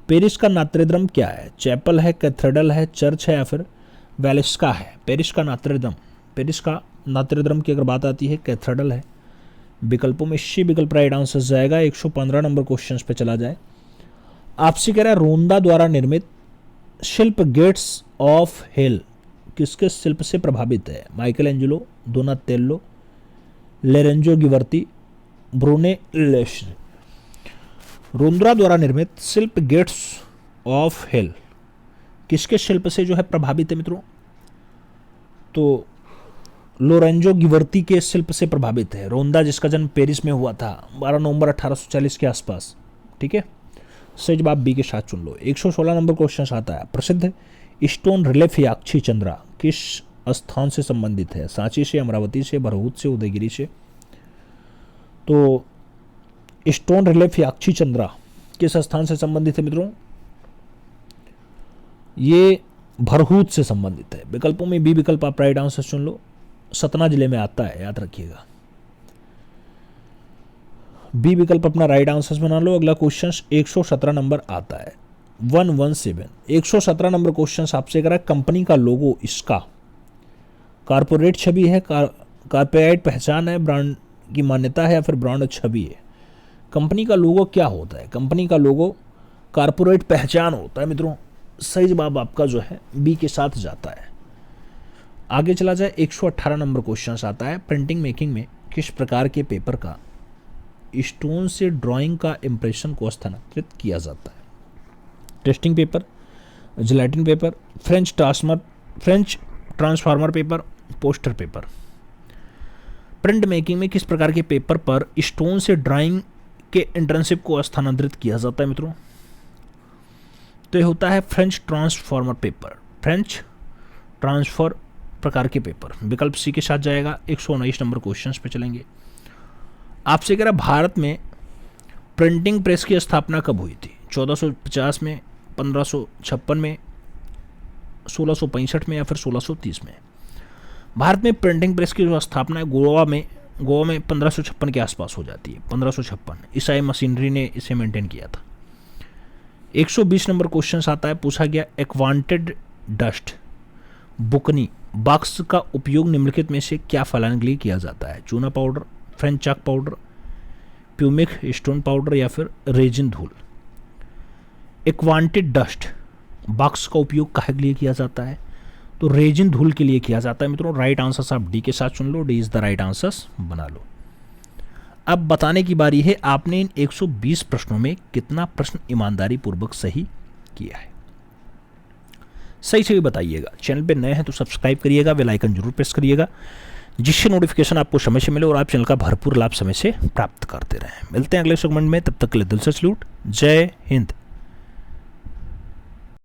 पेरिस का नात्रेद्रम क्या है? चैपल है, कैथेड्रल है, चर्च है, या फिर वेलेस्का है। पेरिस का नात्रेद्रम की अगर बात आती है कैथेड्रल है। विकल्पों में सी विकल्प राइट आंसर जाएगा। 115 नंबर क्वेश्चन पे चला जाए, आपसे कह रहा है रोंदा द्वारा निर्मित शिल्प गेट्स ऑफ हेल किसके शिल्प से प्रभावित है? Michelangelo, Donatello, Lorenzo Ghiberti, Brunelleschi. रोंदा द्वारा निर्मित शिल्प गेट्स ऑफ हेल किसके शिल्प से जो है प्रभावित है मित्रों? तो लोरेंजो गिवर्ती के शिल्प से प्रभावित है। रोंदा जिसका जन्म पेरिस में हुआ था 12 नवंबर 1840 के आसपास। ठीक है, सही जवाब बी के साथ चुन लो। 116 नंबर क्वेश्चन आता है, प्रसिद्ध स्टोन रिलीफ याक्षी चंद्रा किस स्थान से संबंधित है? सांची से, अमरावती से, भरहूत से, उदयगिरी से। तो स्टोन रिलीफ याक्षी चंद्रा किस स्थान से संबंधित है मित्रों? ये भरहूत से संबंधित है। विकल्पों में बी विकल्प आप राइट आंसर चुन लो। सतना जिले में आता है, याद रखिएगा। बी विकल्प अपना राइट आंसर बना लो। अगला क्वेश्चन 117 नंबर आता है, 117। 117 नंबर क्वेश्चन आपसे करा, कंपनी का लोगो इसका कारपोरेट छवि है, कारपोरेट पहचान है, ब्रांड की मान्यता है, या फिर ब्रांड छवि है। कंपनी का लोगो क्या होता है? कंपनी का लोगो कारपोरेट पहचान होता है मित्रों। सही जवाब आपका जो है बी के साथ जाता है। आगे चला जाए, 118 नंबर क्वेश्चन आता है, प्रिंटिंग मेकिंग में किस प्रकार के पेपर का स्टोन से ड्राइंग का इंप्रेशन को स्थानांतरित किया जाता है? Testing paper, gelatin paper, French transformer paper, poster paper. Print making में किस प्रकार के पेपर पर स्टोन से ड्राइंग के इंटर्नशिप को स्थानांतरित किया जाता है मित्रों? तो ये होता है French transformer paper, French transfer प्रकार के पेपर। विकल्प सी के साथ जाएगा। 119 नंबर क्वेश्चन पे चलेंगे। आपसे कह रहा भारत में प्रिंटिंग प्रेस की स्थापना कब हुई थी? 1450 में, 1556 में, 1665 में, या फिर 1630 में। भारत में प्रिंटिंग प्रेस की जो स्थापना है गोवा में गोवा में 1556 के आसपास हो जाती है, 1556। ईसाई मशीनरी ने इसे मेंटेन किया था। 120 नंबर क्वेश्चन आता है, पूछा गया एक्वांटेड डस्ट बुकनी बॉक्स का उपयोग निम्नलिखित में से क्या फैलाने के लिए किया जाता है? चूना powder, French chalk powder, pumice stone powder या फिर रेजिन धूल। एक्वांटेड डस्ट बॉक्स का उपयोग काहे के लिए किया जाता है? तो रेजिन धूल के लिए किया जाता है मित्रों। राइट आंसर आप डी के साथ चुन लो, D is the right answer बना लो। अब बताने की बारी है आपने इन 120 प्रश्नों में कितना प्रश्न ईमानदारी पूर्वक सही किया है। सही सही बताइएगा। चैनल पे नए हैं तो सब्सक्राइब करिएगा, बेल आइकन जरूर प्रेस करिएगा, जिससे नोटिफिकेशन आपको समय से मिले और आप चैनल का भरपूर लाभ समय से प्राप्त करते रहें। मिलते हैं अगले सेगमेंट में, तब तक के लिए दिल से सैल्यूट। जय हिंद।